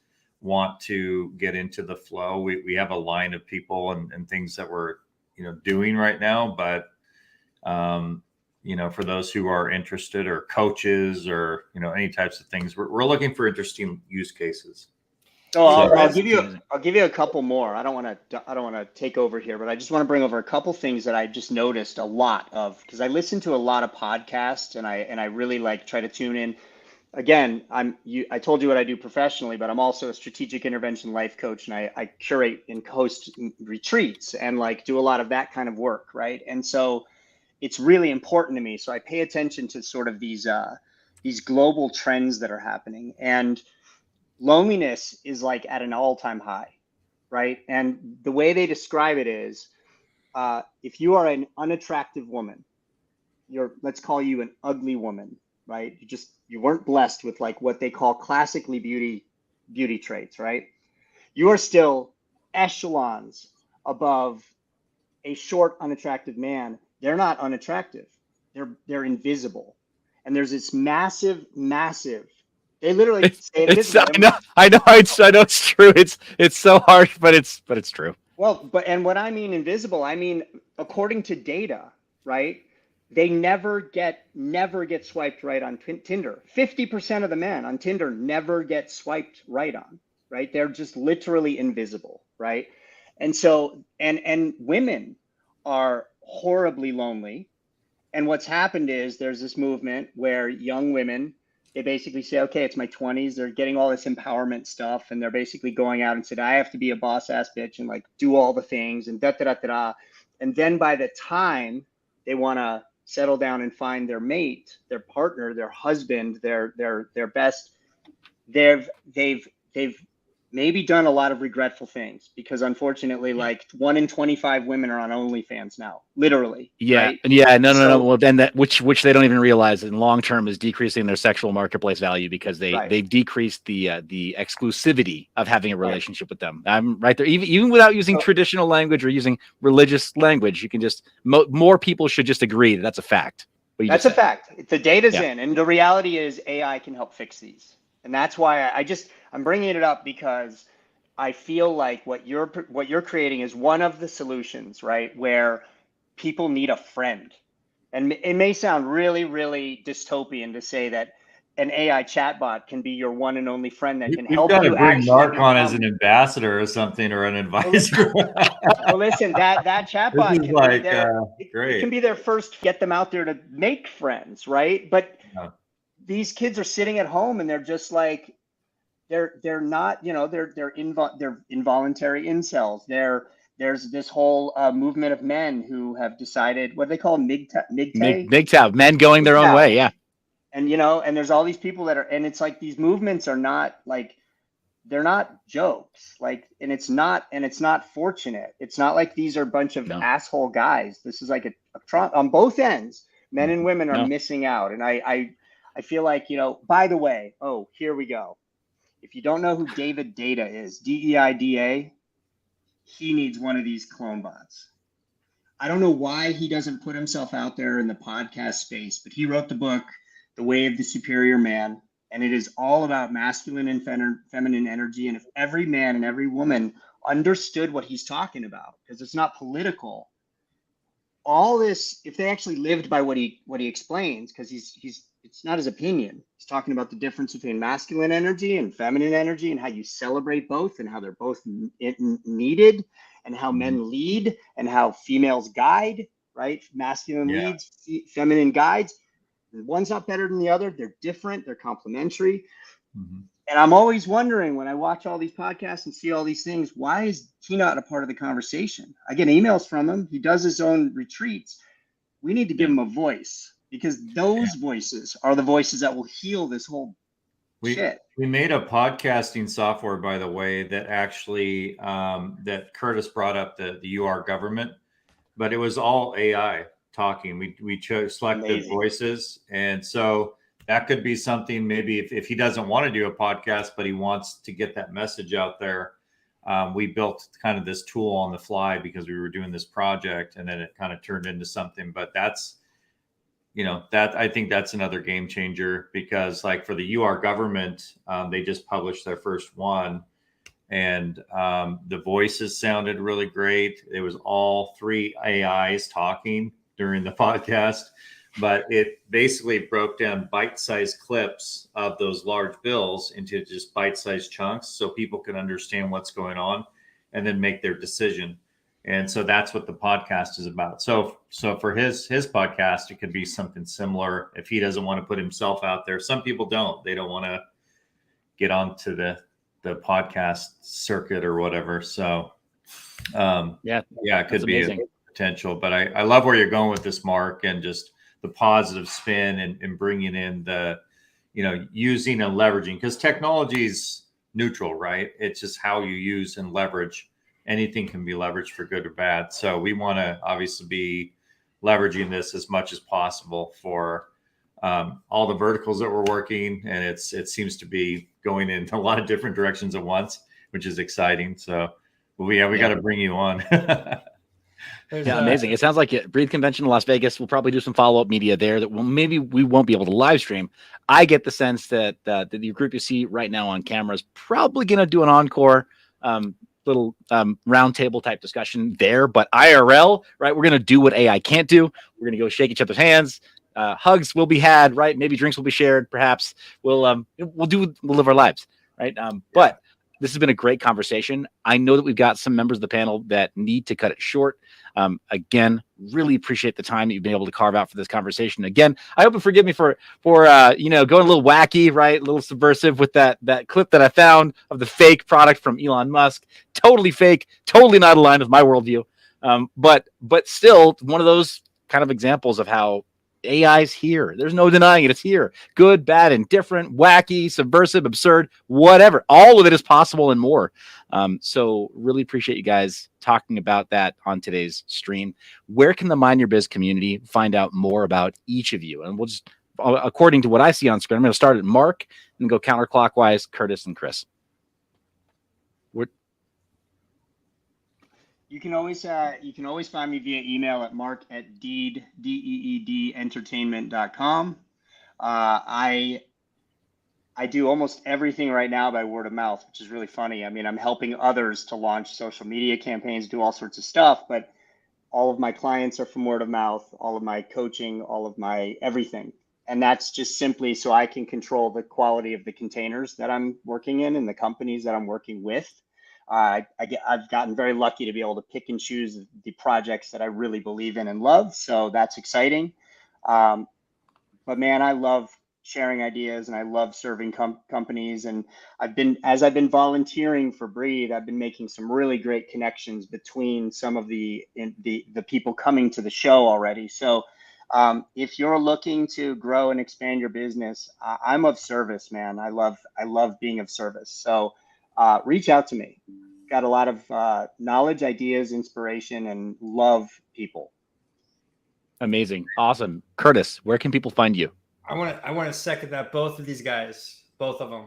want to get into the flow, we have a line of people and things that we're doing right now, but for those who are interested, or coaches, or any types of things. We're looking for interesting use cases. So I'll give you a couple more. I don't want to take over here, but I just want to bring over a couple things that I just noticed a lot of, because I listen to a lot of podcasts and I really try to tune in. Again, I told you what I do professionally, but I'm also a strategic intervention life coach, and I curate and host retreats and do a lot of that kind of work, right? And so it's really important to me. So I pay attention to sort of these global trends that are happening, and loneliness is at an all-time high, right? And the way they describe it is, if you are an unattractive woman, let's call you an ugly woman, right? You weren't blessed with what they call classically beauty traits, right? You are still echelons above a short, unattractive man. They're not unattractive. They're invisible. And there's this massive, they literally say invisible. I know it's true. It's so harsh, but it's true. Well, and what I mean invisible, I mean, according to data, right? They never get swiped right on Tinder. 50% of the men on Tinder never get swiped right on, right? They're just literally invisible, right? And so, and women are horribly lonely. And what's happened is there's this movement where young women, they basically say, okay, it's my 20s. They're getting all this empowerment stuff, and they're basically going out and said, I have to be a boss ass bitch and do all the things and da. And then by the time they want to settle down and find their mate, their partner, their husband, their best, they've maybe done a lot of regretful things, because unfortunately 1 in 25 women are on OnlyFans now, literally. Yeah. Right? Yeah. No. Well, then that which they don't even realize in long term is decreasing their sexual marketplace value, because they've decreased the exclusivity of having a relationship with them. I'm right there. Even without using traditional language or using religious language, you can just more people should just agree that's a fact. That's a fact. The data's in, and the reality is AI can help fix these. And that's why I'm bringing it up, because I feel like what you're creating is one of the solutions, right? Where people need a friend. And it may sound really, really dystopian to say that an AI chatbot can be your one and only friend that can help you. We've got to bring Mark on as an ambassador or something, or an advisor. Well, listen, that chatbot this is great. It can be their first, get them out there to make friends, right? But these kids are sitting at home and they're just they're not, they're involuntary incels. There's this whole movement of men who have decided, what do they call MGTOW, men going their own way. Yeah. And, and there's all these people that are, and it's these movements are not they're not jokes, and it's not fortunate. It's not like these are a bunch of asshole guys. This is a on both ends, men and women are missing out. And I feel by the way, here we go. If you don't know who David Data is, DEIDA, he needs one of these clone bots. I don't know why he doesn't put himself out there in the podcast space, but he wrote the book, The Way of the Superior Man, and it is all about masculine and feminine energy. And if every man and every woman understood what he's talking about, because it's not political, all this, if they actually lived by what he explains, because it's not his opinion. He's talking about the difference between masculine energy and feminine energy, and how you celebrate both, and how they're both needed, and how men lead and how females guide, right? Masculine leads, feminine guides. One's not better than the other. They're different. They're complementary. And I'm always wondering, when I watch all these podcasts and see all these things, why is he not a part of the conversation? I get emails from him. He does his own retreats. We need to give him a voice, because those voices are the voices that will heal this whole shit. We made a podcasting software, by the way, that actually that Curtis brought up, the UR government, but it was all AI talking. We chose selected voices, and so that could be something, maybe if he doesn't want to do a podcast, but he wants to get that message out there. We built kind of this tool on the fly because we were doing this project, and then it kind of turned into something. But that's, that I think that's another game changer, because for the UR government, they just published their first one, and the voices sounded really great. It was all 3 AIs talking during the podcast, but it basically broke down bite-sized clips of those large bills into just bite-sized chunks so people can understand what's going on and then make their decision. And so that's what the podcast is about. So for his podcast, it could be something similar if he doesn't want to put himself out there. Some people don't. They don't want to get onto the podcast circuit or whatever. So it could be a potential. But I love where you're going with this, Mark, and just the positive spin and bringing in the, using and leveraging, because technology is neutral, right? It's just how you use and leverage. Anything can be leveraged for good or bad. So we want to obviously be leveraging this as much as possible for all the verticals that we're working. And it seems to be going in a lot of different directions at once, which is exciting. So we got to bring you on. Amazing. It sounds like Breathe Convention in Las Vegas. We'll probably do some follow-up media there that maybe we won't be able to live stream. I get the sense that the group you see right now on camera is probably going to do an encore little roundtable type discussion there, but IRL, right? We're going to do what AI can't do. We're going to go shake each other's hands. Hugs will be had, right? Maybe drinks will be shared. Perhaps we'll live our lives, right? But this has been a great conversation. I know that we've got some members of the panel that need to cut it short. Again, really appreciate the time that you've been able to carve out for this conversation. Again, I hope you forgive me for going a little wacky, right? A little subversive with that clip that I found of the fake product from Elon Musk. Totally fake, totally not aligned with my worldview. But still one of those kind of examples of how AI's here. There's no denying it. It's here. Good, bad, indifferent, wacky, subversive, absurd, whatever. All of it is possible and more. So really appreciate you guys talking about that on today's stream. Where can the Mind Your Biz community find out more about each of you? And we'll just, according to what I see on screen, I'm going to start at Mark and go counterclockwise, Curtis and Chris. You can always find me via email at mark@deedentertainment.com. I do almost everything right now by word of mouth, which is really funny. I mean, I'm helping others to launch social media campaigns, do all sorts of stuff, but all of my clients are from word of mouth, all of my coaching, all of my everything. And that's just simply so I can control the quality of the containers that I'm working in and the companies that I'm working with. I've gotten very lucky to be able to pick and choose the projects that I really believe in and love. So that's exciting. But man, I love sharing ideas and I love serving companies. And as I've been volunteering for Breathe, I've been making some really great connections between some of the people coming to the show already. So if you're looking to grow and expand your business, I'm of service, man. I love being of service. So reach out to me. Got a lot of knowledge, ideas, inspiration, and love people. Amazing. Awesome. Curtis, where can people find you? I want to second that. Both of these guys, both of them,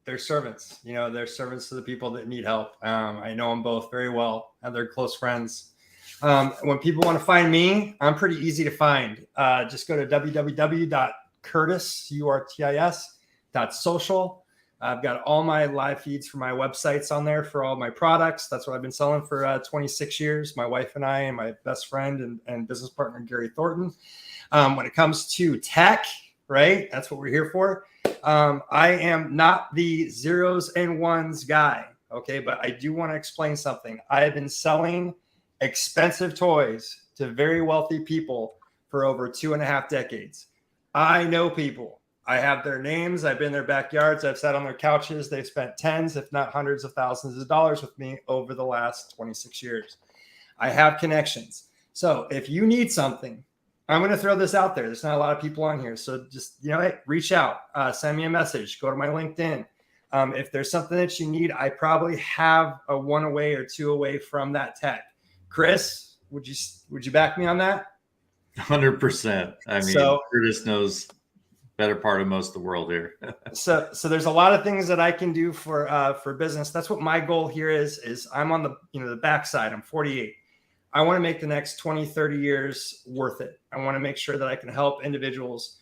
they're servants. They're servants to the people that need help. I know them both very well, and they're close friends. When people want to find me, I'm pretty easy to find. Just go to www.curtis.social. I've got all my live feeds for my websites on there for all my products. That's what I've been selling for 26 years. My wife and I and my best friend and business partner, Gary Thornton. When it comes to tech, right? That's what we're here for. I am not the zeros and ones guy. Okay. But I do want to explain something. I have been selling expensive toys to very wealthy people for over 2.5 decades. I know people. I have their names. I've been in their backyards. I've sat on their couches. They've spent tens, if not hundreds of thousands of dollars with me over the last 26 years. I have connections. So if you need something, I'm going to throw this out there. There's not a lot of people on here. So just, hey, reach out, send me a message, go to my LinkedIn. If there's something that you need, I probably have a 1 away or 2 away from that tech. Chris, would you back me on that? 100%. I mean, Curtis knows better part of most of the world here. so there's a lot of things that I can do for business. That's what my goal here is I'm on the backside. I'm 48. I want to make the next 20, 30 years worth it. I want to make sure that I can help individuals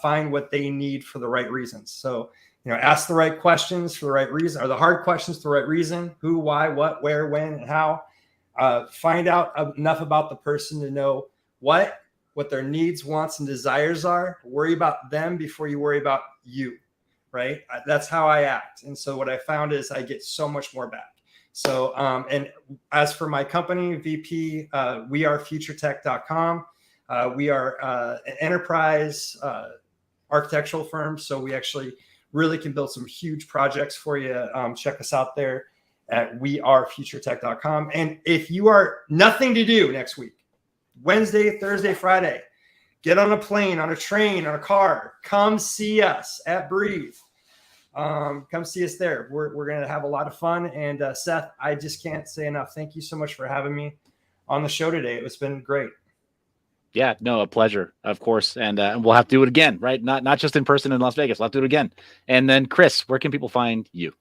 find what they need for the right reasons. So, ask the right questions for the right reason, or the hard questions for the right reason: who, why, what, where, when, and how. Find out enough about the person to know what what their needs, wants, and desires are. Worry about them before you worry about you, right? That's how I act. And so what I found is I get so much more back. So, and as for my company, VP, we are futuretech.com. We are an enterprise architectural firm. So we actually really can build some huge projects for you. Check us out there at wearefuturetech.com. And if you are nothing to do next week, Wednesday, Thursday, Friday, get on a plane, on a train, on a car, come see us at Breathe. Come see us there. We're going to have a lot of fun. And Seth, I just can't say enough. Thank you so much for having me on the show today. It's been great. Yeah, no, a pleasure, of course. And we'll have to do it again, right? Not just in person in Las Vegas. We'll have to do it again. And then Chris, where can people find you?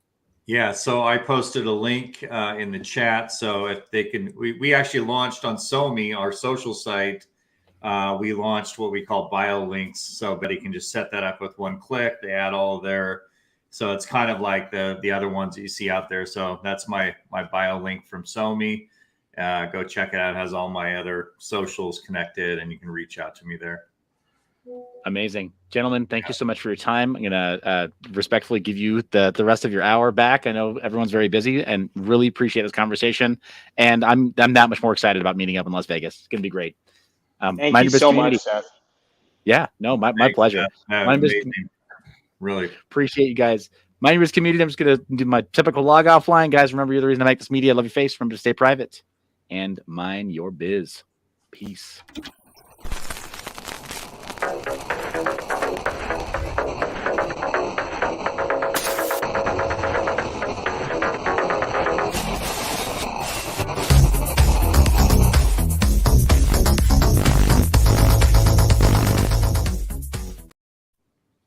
Yeah, so I posted a link in the chat. So if they can, we actually launched on SoMe, our social site. We launched what we call bio links. So everybody can just set that up with one click. They add all of their, so it's kind of like the other ones that you see out there. So that's my bio link from SoMe. Go check it out. It has all my other socials connected, and you can reach out to me there. Amazing. Gentlemen, thank you so much for your time. I'm going to respectfully give you the rest of your hour back. I know everyone's very busy and really appreciate this conversation. And I'm that much more excited about meeting up in Las Vegas. It's going to be great. Thank you so much, Seth. Yeah, no, my pleasure. Amazing. Really appreciate you guys. MineYourBiz community. I'm just going to do my typical log off line. Guys, remember, you're the reason I make this media. Love your face. Remember to stay private and mind your biz. Peace.